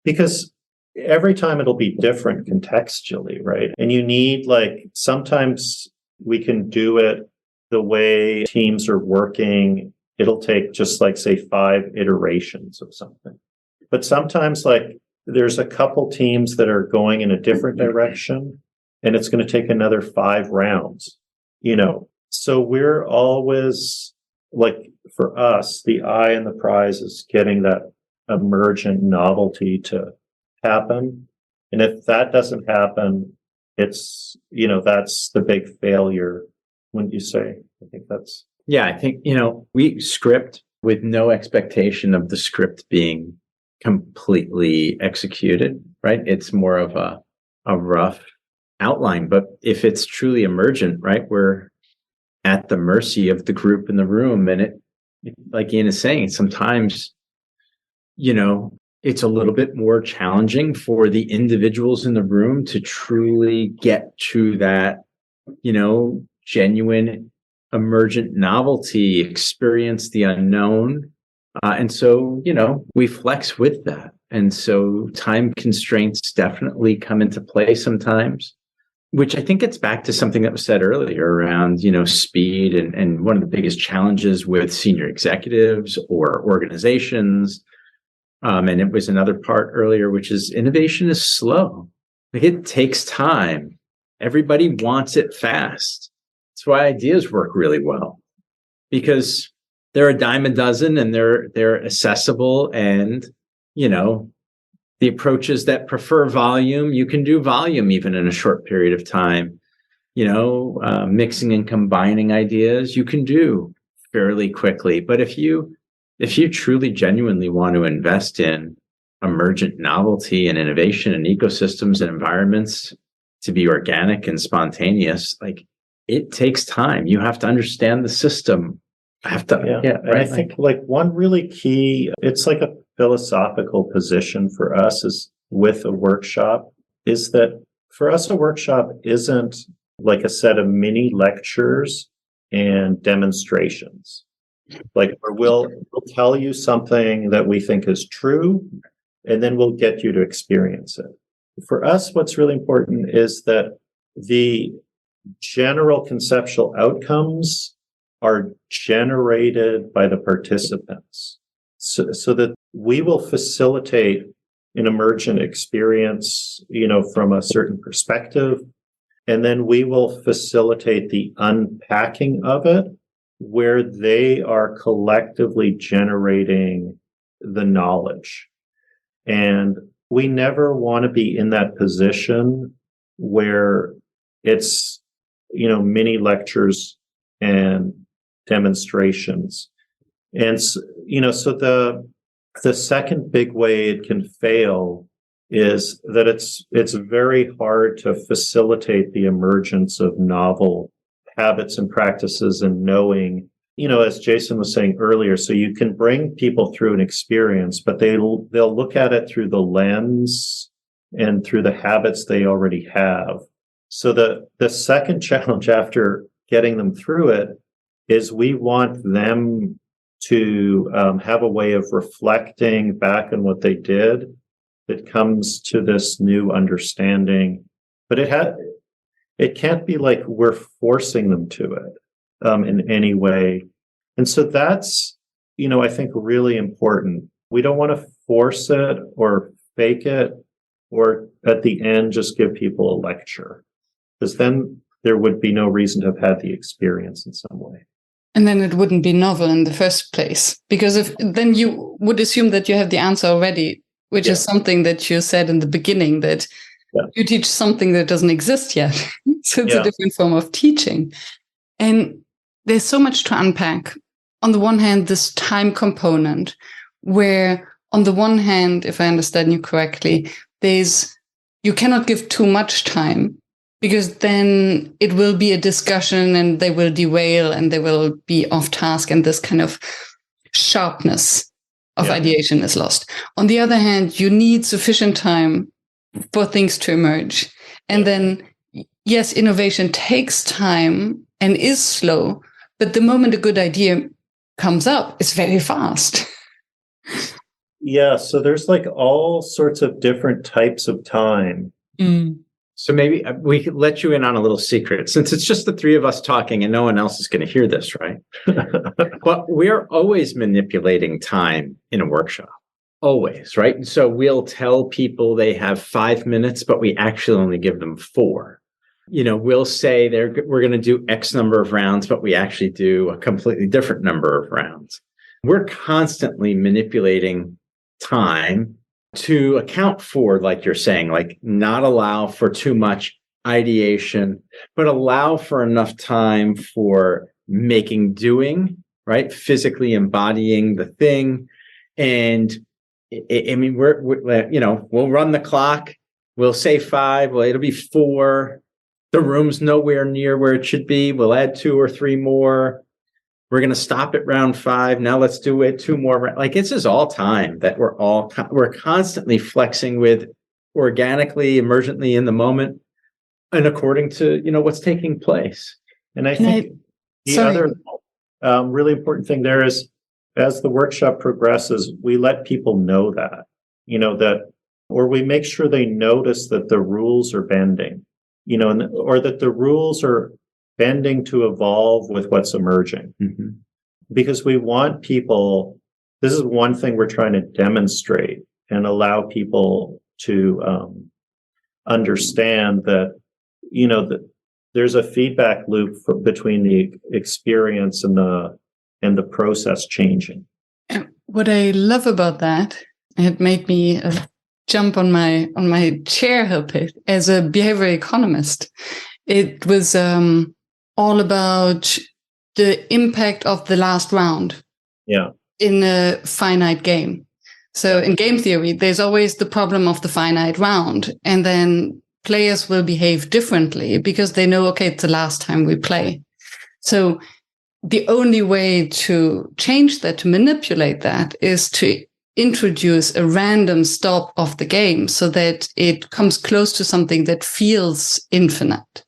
because every time it'll be different contextually, right? And you need, like, sometimes we can do it the way teams are working. It'll take just, like, say 5 iterations of something. But sometimes, like, there's a couple teams that are going in a different direction, and it's going to take another 5 rounds, So we're always, like, for us, the eye and the prize is getting that emergent novelty to happen. And if that doesn't happen, it's, that's the big failure, wouldn't you say? I think that's... Yeah, I think, we script with no expectation of the script being completely executed, right? It's more of a rough outline. But if it's truly emergent, right, we're at the mercy of the group in the room. And it, like Iain is saying, sometimes, it's a little bit more challenging for the individuals in the room to truly get to that, genuine emergent novelty, experience the unknown. And so, we flex with that. And so time constraints definitely come into play sometimes, which I think gets back to something that was said earlier around, speed and one of the biggest challenges with senior executives or organizations. And it was another part earlier, which is innovation is slow. Like, it takes time. Everybody wants it fast. That's why ideas work really well, because they're a dime a dozen and they're accessible. And, the approaches that prefer volume, you can do volume even in a short period of time. Mixing and combining ideas, you can do fairly quickly. But if you truly genuinely want to invest in emergent novelty and innovation and ecosystems and environments to be organic and spontaneous, like, it takes time. You have to understand the system. Right? And I think, like, one really key, it's like a philosophical position for us is with a workshop, is that for us, a workshop isn't like a set of mini lectures and demonstrations. Like, we'll tell you something that we think is true, and then we'll get you to experience it. For us, what's really important is that the general conceptual outcomes are generated by the participants, so that we will facilitate an emergent experience, from a certain perspective, and then we will facilitate the unpacking of it, where they are collectively generating the knowledge. And we never want to be in that position where it's, mini lectures and demonstrations. And, so the second big way it can fail is that it's very hard to facilitate the emergence of novel habits and practices and knowing, as Jason was saying earlier. So you can bring people through an experience, but they'll look at it through the lens and through the habits they already have. So the second challenge after getting them through it is we want them to have a way of reflecting back on what they did that comes to this new understanding. But it can't be like we're forcing them to it in any way. And so that's, I think, really important. We don't want to force it or fake it, or at the end just give people a lecture, because then there would be no reason to have had the experience in some way. And then it wouldn't be novel in the first place, because then you would assume that you have the answer already, which is something that you said in the beginning, that you teach something that doesn't exist yet. So it's a different form of teaching. And there's so much to unpack. On the one hand, this time component, where on the one hand, if I understand you correctly, you cannot give too much time, because then it will be a discussion and they will derail and they will be off task, and this kind of sharpness of ideation is lost. On the other hand, you need sufficient time for things to emerge. And then, yes, innovation takes time and is slow, but the moment a good idea comes up, it's very fast. Yeah, so there's like all sorts of different types of time. So maybe we could let you in on a little secret, since it's just the three of us talking and no one else is going to hear this, right? But we're always manipulating time in a workshop, always, right? And so we'll tell people they have 5 minutes, but we actually only give them 4. We'll say we're going to do X number of rounds, but we actually do a completely different number of rounds. We're constantly manipulating time to account for, like you're saying, like not allow for too much ideation, but allow for enough time for doing, right? Physically embodying the thing. And I mean, we'll run the clock. We'll say 5. Well, it'll be 4. The room's nowhere near where it should be. We'll add 2 or 3 more. We're going to stop at round 5. Now let's do it 2 more. Like, this is all time that we're constantly flexing with, organically, emergently in the moment, and according to, what's taking place. And I think the other really important thing there is, as the workshop progresses, we let people know that, or we make sure they notice that the rules are bending, or that the rules are bending to evolve with what's emerging. Mm-hmm. Because we want people, this is one thing we're trying to demonstrate and allow people to understand that, that there's a feedback loop between the experience and the process changing. What I love about that, it made me jump on my chair a bit as a behavioral economist. It was all about the impact of the last round in a finite game. So in game theory, there's always the problem of the finite round, and then players will behave differently because they know, okay, it's the last time we play. So the only way to change that, to manipulate that, is to introduce a random stop of the game so that it comes close to something that feels infinite.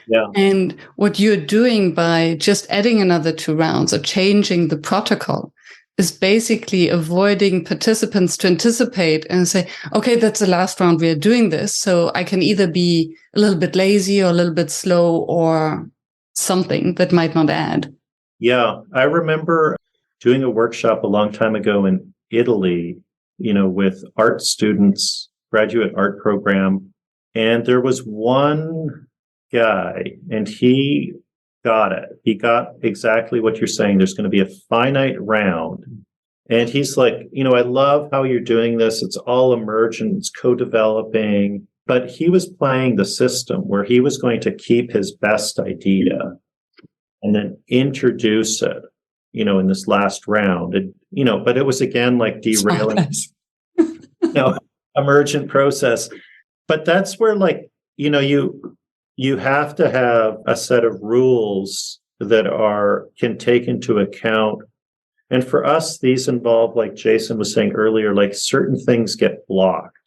Yeah. And what you're doing by just adding another 2 rounds or changing the protocol is basically avoiding participants to anticipate and say, okay, that's the last round, we are doing this. So I can either be a little bit lazy or a little bit slow or something that might not add. Yeah. I remember doing a workshop a long time ago in Italy, with art students, graduate art program. And there was one guy, and he got it. He got exactly what you're saying. There's going to be a finite round. And he's like, I love how you're doing this. It's all emergent, it's co-developing. But he was playing the system where he was going to keep his best idea and then introduce it, in this last round. And, but it was again like derailing, emergent process. But that's where, like, you have to have a set of rules that can take into account. And for us, these involve, like Jason was saying earlier, like certain things get blocked.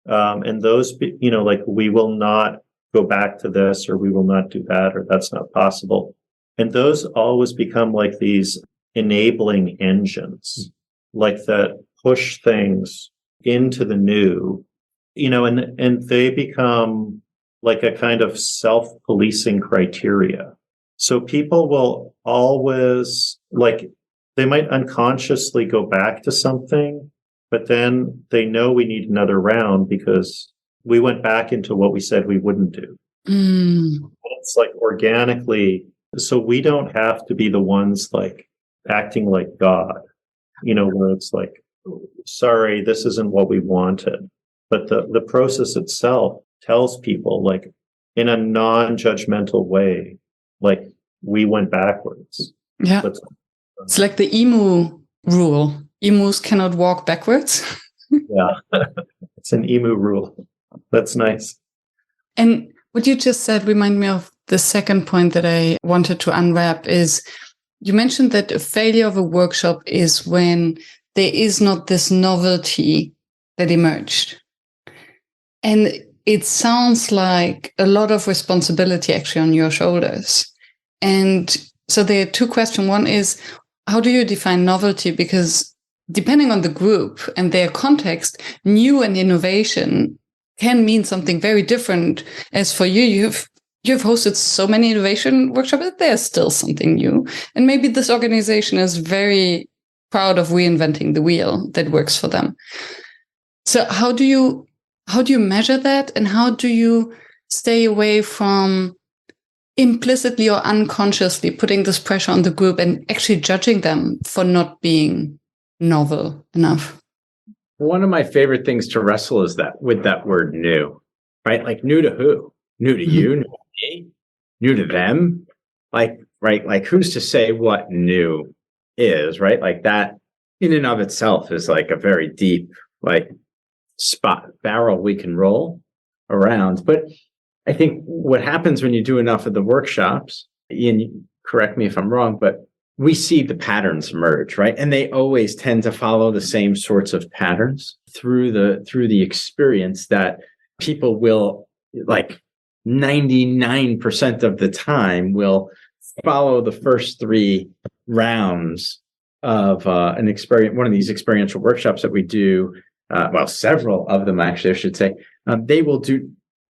And those, like, we will not go back to this, or we will not do that, or that's not possible. And those always become like these enabling engines, like that push things into the new, and they become like a kind of self-policing criteria. So people will always, like, they might unconsciously go back to something, but then they know we need another round because we went back into what we said we wouldn't do. It's like organically, so we don't have to be the ones like acting like God, where it's like, sorry, this isn't what we wanted. But the process itself tells people, like, in a non-judgmental way, like, we went backwards. Yeah. It's like the emu rule. Emus cannot walk backwards. Yeah. It's an emu rule. That's nice. And what you just said reminded me of the second point that I wanted to unwrap is you mentioned that a failure of a workshop is when there is not this novelty that emerged. And it sounds like a lot of responsibility actually on your shoulders. And so there are two questions. One is, how do you define novelty? Because depending on the group and their context, new and innovation can mean something very different. As for you, you've hosted so many innovation workshops that there's still something new. And maybe this organization is very proud of reinventing the wheel that works for them. So how do you measure that? And how do you stay away from implicitly or unconsciously putting this pressure on the group and actually judging them for not being novel enough? One of my favorite things to wrestle is that with that word new, right? Like new to who? New to you, new to me, new to them? Like, right? Like who's to say what new is, right? Like that in and of itself is like a very deep, like barrel we can roll around. But I think what happens when you do enough of the workshops, Iain, correct me if I'm wrong, but we see the patterns emerge, right? And they always tend to follow the same sorts of patterns through the experience that people will, like 99% of the time, will follow the first three rounds of one of these experiential workshops that we do. Well, several of them actually, I should say.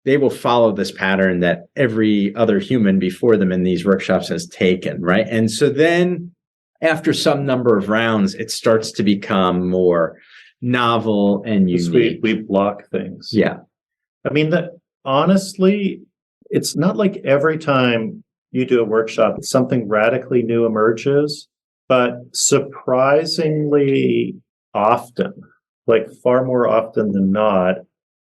They will follow this pattern that every other human before them in these workshops has taken, right? And so then after some number of rounds, it starts to become more novel and unique. We block things. Yeah. I mean, honestly, it's not like every time you do a workshop, something radically new emerges, but surprisingly often, like far more often than not,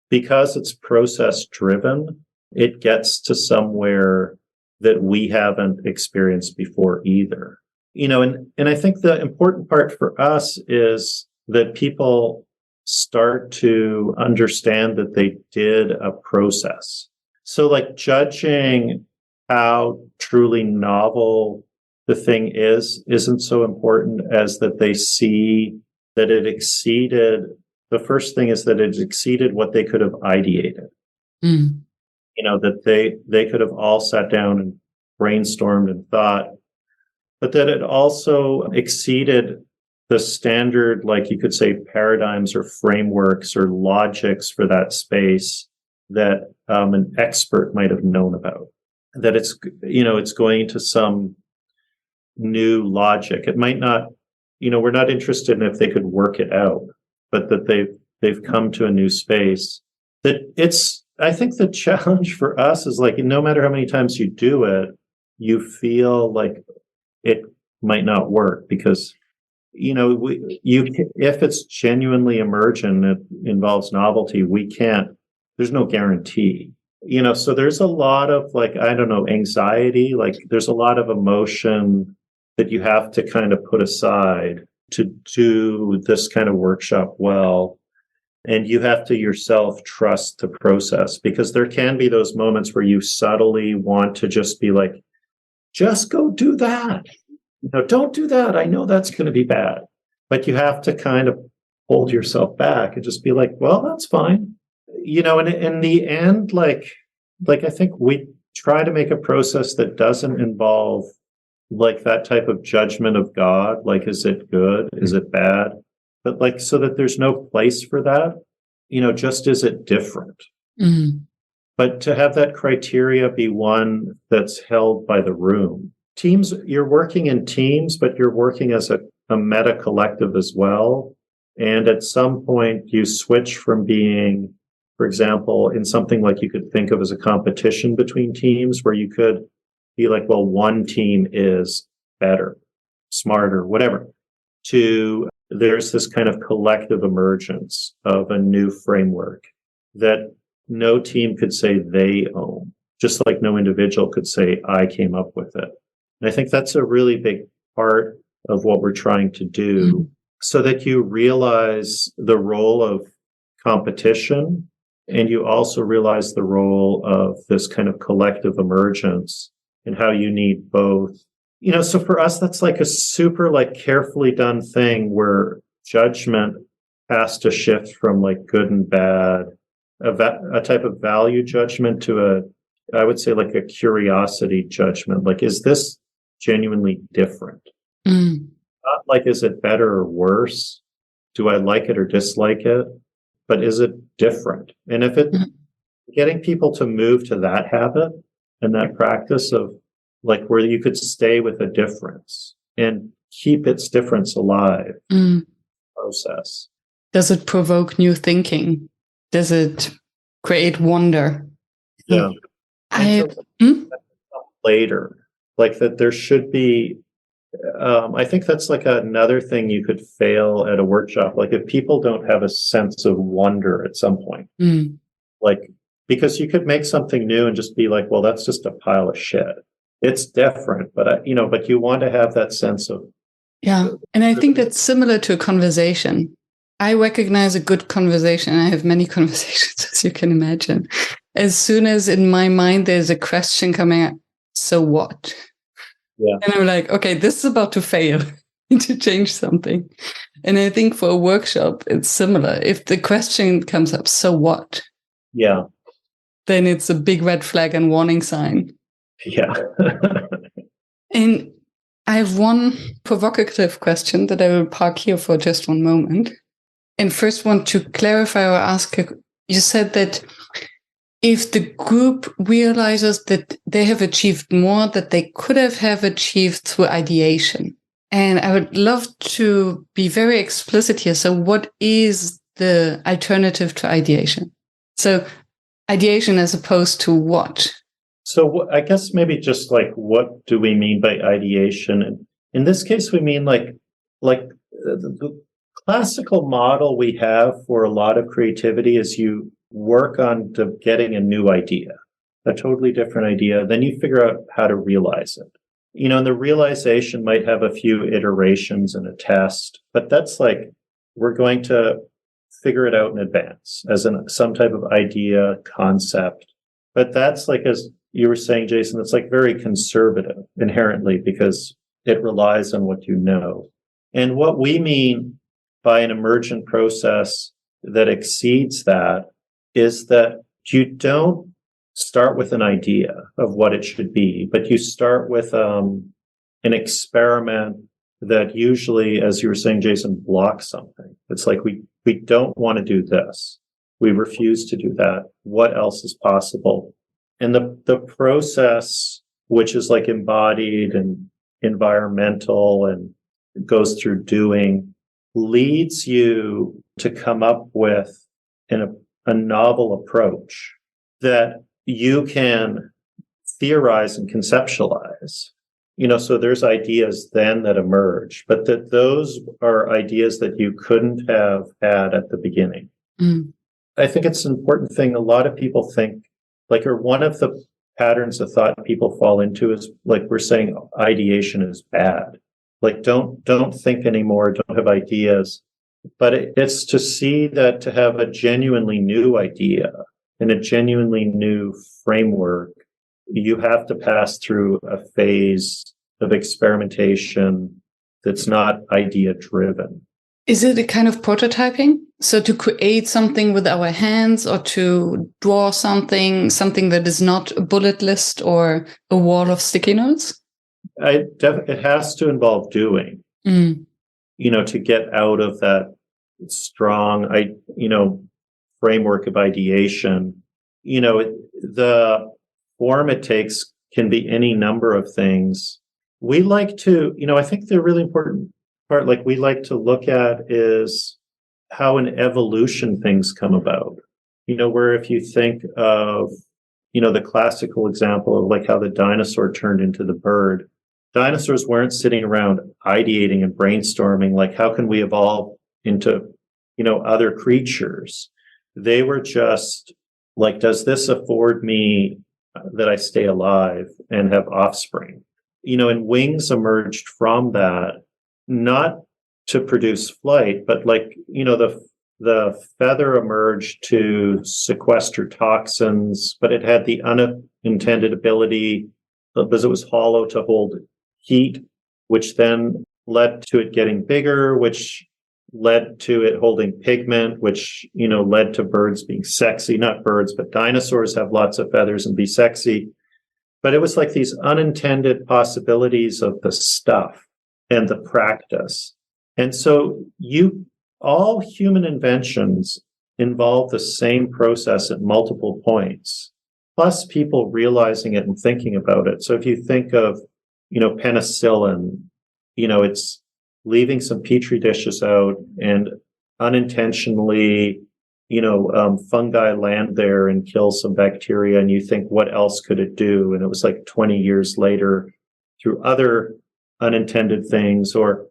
because it's process driven, it gets to somewhere that we haven't experienced before either. And I think the important part for us is that people start to understand that they did a process. So like judging how truly novel the thing isn't so important as that they see that it exceeded. The first thing is that it exceeded what they could have ideated. Mm. That they could have all sat down and brainstormed and thought, but that it also exceeded the standard, like you could say, paradigms or frameworks or logics for that space that an expert might have known about. That it's going to some new logic. It might not, we're not interested in if they could work it out, but that they've come to a new space. I think the challenge for us is like, no matter how many times you do it, you feel like it might not work because, if it's genuinely emergent, it involves novelty, there's no guarantee, so there's a lot of anxiety, like there's a lot of emotion that you have to kind of put aside to do this kind of workshop well. And you have to yourself trust the process, because there can be those moments where you subtly want to just be like, just go do that. Don't do that. I know that's going to be bad. But you have to kind of hold yourself back and just be like, well, that's fine. And in the end, like I think we try to make a process that doesn't involve like that type of judgment of God. Like, is it good? Is it bad? But like, so that there's no place for that, just is it different? Mm-hmm. But to have that criteria be one that's held by the room. Teams, you're working in teams, but you're working as a meta collective as well. And at some point you switch from being, for example, in something like you could think of as a competition between teams, where you could be like, well, one team is better, smarter, whatever, to there's this kind of collective emergence of a new framework that no team could say they own, just like no individual could say, I came up with it. And I think that's a really big part of what we're trying to do, so that you realize the role of competition, and you also realize the role of this kind of collective emergence and how you need both. So for us, that's like a super like carefully done thing where judgment has to shift from like good and bad, a type of value judgment to I would say like a curiosity judgment. Like, is this genuinely different? Not like, is it better or worse? Do I like it or dislike it? But is it different? And if it, getting people to move to that habit and that practice of like where you could stay with a difference and keep its difference alive process. Does it provoke new thinking? Does it create wonder? Yeah. Later, like that there should be, I think that's like another thing you could fail at a workshop. Like if people don't have a sense of wonder at some point, like, because you could make something new and just be like, well, that's just a pile of shit. It's different, but but you want to have that sense of. Yeah. And I think that's similar to a conversation. I recognize a good conversation. I have many conversations, as you can imagine. As soon as in my mind there's a question coming up, so what? Yeah. And I'm like, okay, this is about to fail, to change something. And I think for a workshop, it's similar. If the question comes up, so what? Yeah. Then it's a big red flag and warning sign. Yeah. And I have one provocative question that I will park here for just one moment. And first want to clarify or ask, you said that if the group realizes that they have achieved more that they could have achieved through ideation. And I would love to be very explicit here. So what is the alternative to ideation? So ideation as opposed to what? So I guess maybe just like, what do we mean by ideation? And in this case, we mean like the classical model we have for a lot of creativity is you work on getting a new idea, a totally different idea. Then you figure out how to realize it. And the realization might have a few iterations and a test, but that's like, we're going to figure it out in advance as some type of idea, concept. But that's like, as you were saying, Jason, it's like very conservative inherently because it relies on what you know. And what we mean by an emergent process that exceeds that is that you don't start with an idea of what it should be, but you start with an experiment that usually, as you were saying, Jason, blocks something. It's like, we don't want to do this. We refuse to do that. What else is possible? And the process, which is like embodied and environmental and goes through doing, leads you to come up with a novel approach that you can theorize and conceptualize. So there's ideas then that emerge, but those are ideas that you couldn't have had at the beginning. I think it's an important thing. A lot of people think, like, or one of the patterns of thought people fall into is like, we're saying ideation is bad. Like, don't think anymore, don't have ideas. But it's to see that to have a genuinely new idea and a genuinely new framework, you have to pass through a phase of experimentation that's not idea driven. Is it a kind of prototyping? So to create something with our hands or to draw something that is not a bullet list or a wall of sticky notes? It has to involve doing, to get out of that strong, framework of ideation. The form it takes can be any number of things. We like to, I think the really important part, like we like to look at, is how in evolution things come about. Where if you think of, the classical example of like how the dinosaur turned into the bird, dinosaurs weren't sitting around ideating and brainstorming, like, how can we evolve into, other creatures? They were just like, does this afford me that I stay alive and have offspring? and wings emerged from that, not to produce flight, but the feather emerged to sequester toxins, but it had the unintended ability, because it was hollow, to hold heat, which then led to it getting bigger, which led to it holding pigment, which, led to birds being sexy. Not birds, but dinosaurs have lots of feathers and be sexy. But it was like these unintended possibilities of the stuff and the practice. And so all human inventions involve the same process at multiple points, plus people realizing it and thinking about it. So if you think of, penicillin, it's leaving some petri dishes out and unintentionally, fungi land there and kill some bacteria. And you think, what else could it do? And it was like 20 years later through other unintended things, or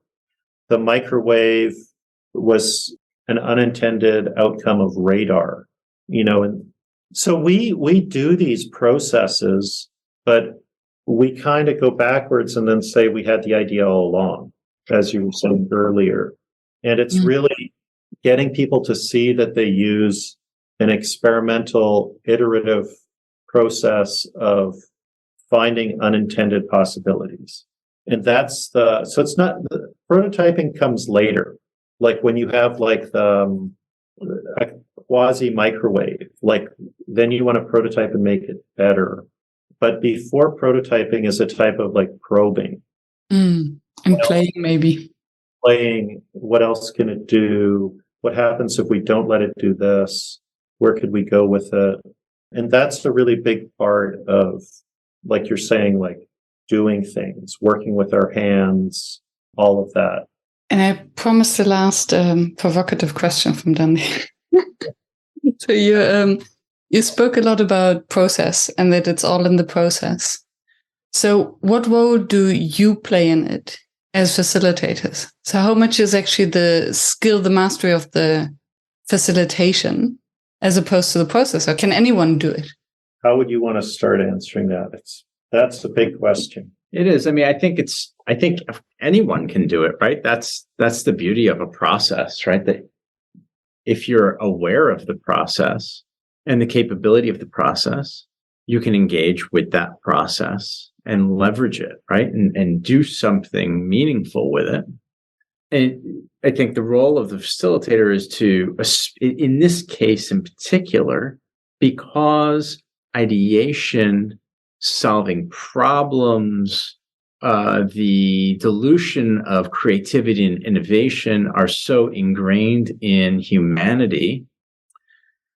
the microwave was an unintended outcome of radar, and so we do these processes, but we kind of go backwards and then say we had the idea all along, as you were saying earlier. And it's really getting people to see that they use an experimental, iterative process of finding unintended possibilities. And so it's not, prototyping comes later. Like when you have a quasi microwave, then you want to prototype and make it better. But before prototyping is a type of probing. And playing, maybe. Playing, what else can it do? What happens if we don't let it do this? Where could we go with it? And that's a really big part of, like you're saying, doing things, working with our hands, all of that. And I promised the last provocative question from Dundee. So you spoke a lot about process and that it's all in the process. So what role do you play in it as facilitators? So how much is actually the skill, the mastery of the facilitation as opposed to the process? Or can anyone do it? How would you want to start answering that? That's a big question. It is. I mean, I think anyone can do it, right? That's the beauty of a process, right? That if you're aware of the process and the capability of the process, you can engage with that process and leverage it, right? And do something meaningful with it. And I think the role of the facilitator is to, in this case in particular, because ideation, solving problems, the dilution of creativity and innovation are so ingrained in humanity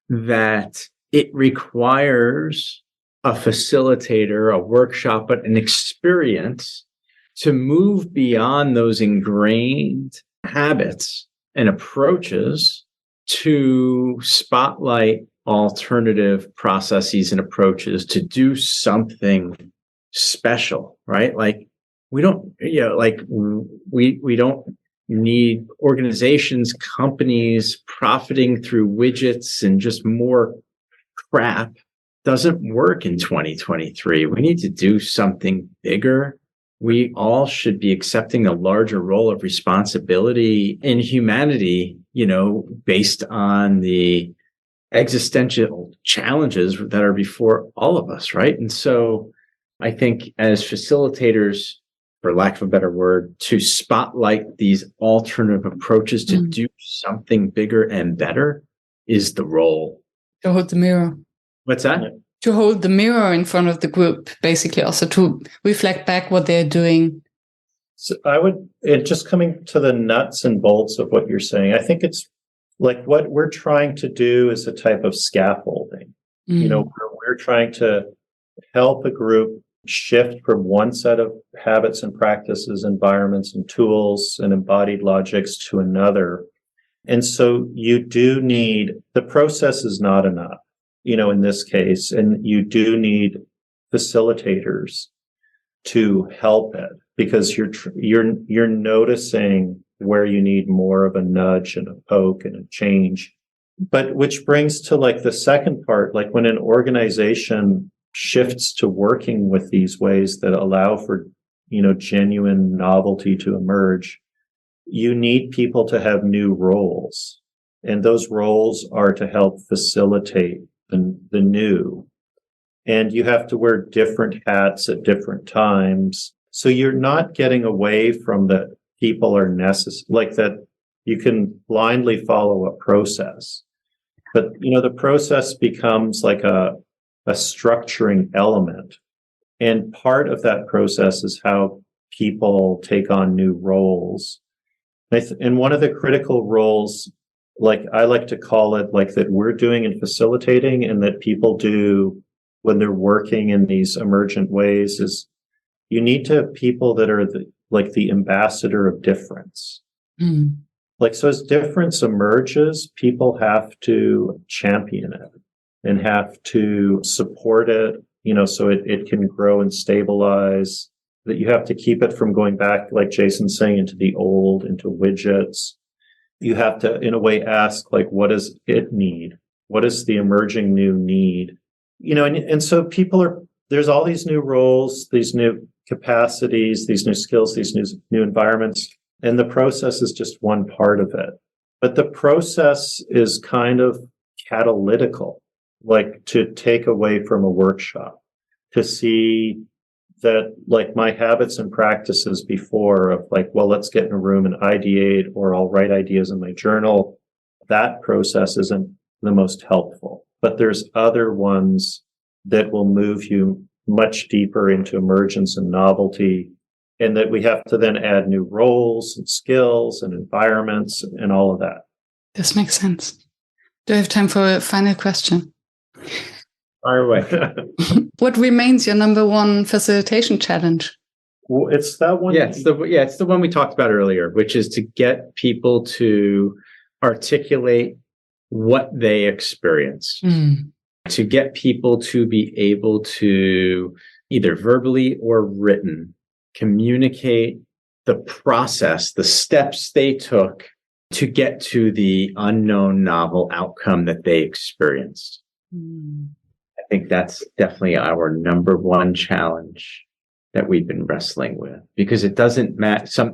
that it requires a facilitator, a workshop, but an experience to move beyond those ingrained habits and approaches to spotlight alternative processes and approaches to do something special, right? We don't, we don't need organizations, companies profiting through widgets and just more crap. Doesn't work in 2023. We need to do something bigger. We all should be accepting a larger role of responsibility in humanity, based on the existential challenges that are before all of us, right? And so I think as facilitators, for lack of a better word, to spotlight these alternative approaches to do something bigger and better is the role. To hold the mirror. What's that? To hold the mirror in front of the group, basically, also to reflect back what they're doing. So just coming to the nuts and bolts of what you're saying, I think it's like what we're trying to do is a type of scaffolding. We're trying to help a group shift from one set of habits and practices, environments and tools and embodied logics to another. And so you do need, the process is not enough, in this case, and you do need facilitators to help it, because you're noticing where you need more of a nudge and a poke and a change. But which brings to the second part, when an organization shifts to working with these ways that allow for, genuine novelty to emerge, you need people to have new roles. And those roles are to help facilitate the new. And you have to wear different hats at different times. So you're not getting away from that people are necessary, like that you can blindly follow a process. But, the process becomes like a structuring element. And part of that process is how people take on new roles. And one of the critical roles, like I like to call it, like that we're doing in facilitating and that people do when they're working in these emergent ways, is you need to have people that are the ambassador of difference. Mm. Like, so as difference emerges, people have to champion it and have to support it, so it can grow and stabilize, that you have to keep it from going back, like Jason's saying, into the old, into widgets. You have to, in a way, ask, like, what does it need? What does the emerging new need? And so there's all these new roles, these new capacities, these new skills, these new environments. And the process is just one part of it. But the process is kind of catalytical, like to take away from a workshop, to see that, like, my habits and practices before of like, well, let's get in a room and ideate, or I'll write ideas in my journal. That process isn't the most helpful. But there's other ones that will move you much deeper into emergence and novelty, and that we have to then add new roles and skills and environments and all of that. This makes sense. Do I have time for a final question? Fire away. What remains your number one facilitation challenge? Well, it's that one. Yeah, it's the one we talked about earlier, which is to get people to articulate what they experienced. To get people to be able to either verbally or written communicate the process, the steps they took to get to the unknown novel outcome that they experienced. I think that's definitely our number one challenge that we've been wrestling with, because it doesn't matter.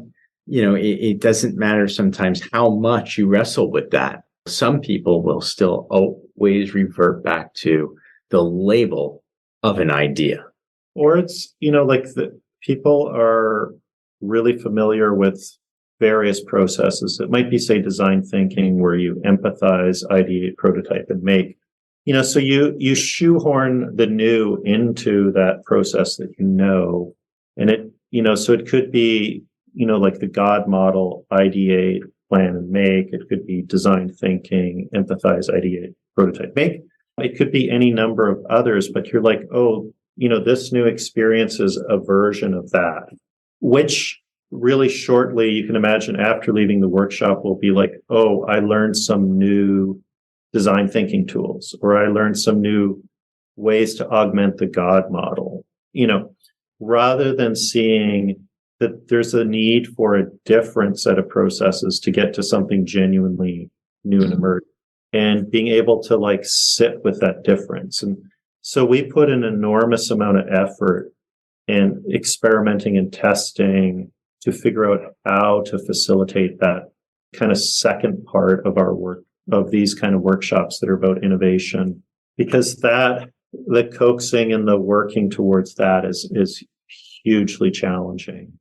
It doesn't matter sometimes how much you wrestle with that. Some people will still always revert back to the label of an idea. Or it's, like the people are really familiar with various processes. It might be, say, design thinking, where you empathize, ideate, prototype, and make. So you shoehorn the new into that process that and it, so it could be, like the God model, ideate, plan, and make. It could be design thinking, empathize, ideate, prototype, make. It could be any number of others, but you're like, oh, this new experience is a version of that, which really shortly, you can imagine after leaving the workshop, will be like, oh, I learned some new design thinking tools, or I learned some new ways to augment the God model, rather than seeing that there's a need for a different set of processes to get to something genuinely new and emergent, and being able to like sit with that difference. And so we put an enormous amount of effort in experimenting and testing to figure out how to facilitate that kind of second part of our work, of these kind of workshops that are about innovation, because the coaxing and the working towards that is hugely challenging.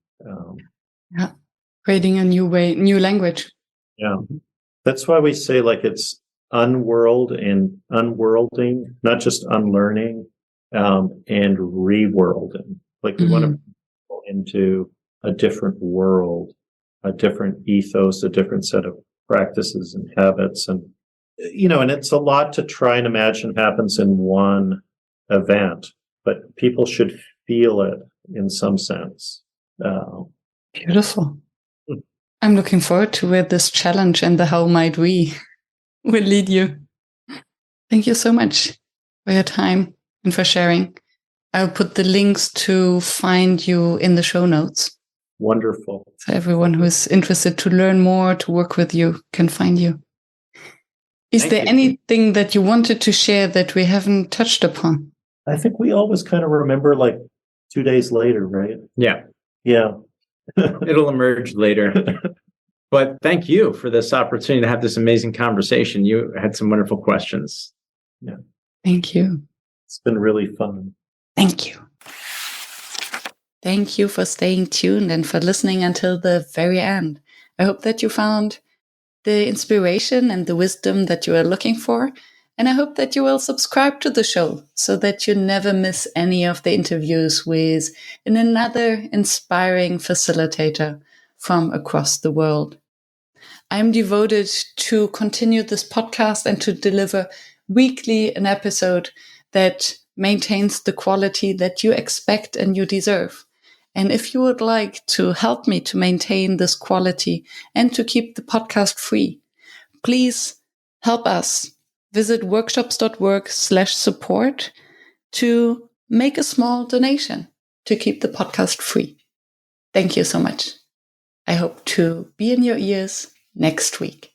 Creating a new new language. Yeah. That's why we say like it's unworlding, not just unlearning, and reworlding. Like we want to go into a different world, a different ethos, a different set of practices and habits. And, and it's a lot to try and imagine happens in one event, but people should feel it in some sense. Beautiful. I'm looking forward to where this challenge and the how might we will lead you. Thank you so much for your time and for sharing. I'll put the links to find you in the show notes. Wonderful. So everyone who is interested to learn more, to work with you, can find you. Is there anything that you wanted to share that we haven't touched upon? I think we always kind of remember like 2 days later, right? Yeah. Yeah. It'll emerge later. But thank you for this opportunity to have this amazing conversation. You had some wonderful questions. Yeah. Thank you. It's been really fun. Thank you. Thank you for staying tuned and for listening until the very end. I hope that you found the inspiration and the wisdom that you are looking for. And I hope that you will subscribe to the show so that you never miss any of the interviews with another inspiring facilitator from across the world. I'm devoted to continue this podcast and to deliver weekly an episode that maintains the quality that you expect and you deserve. And if you would like to help me to maintain this quality and to keep the podcast free, please help us. Visit workshops.work/support to make a small donation to keep the podcast free. Thank you so much. I hope to be in your ears next week.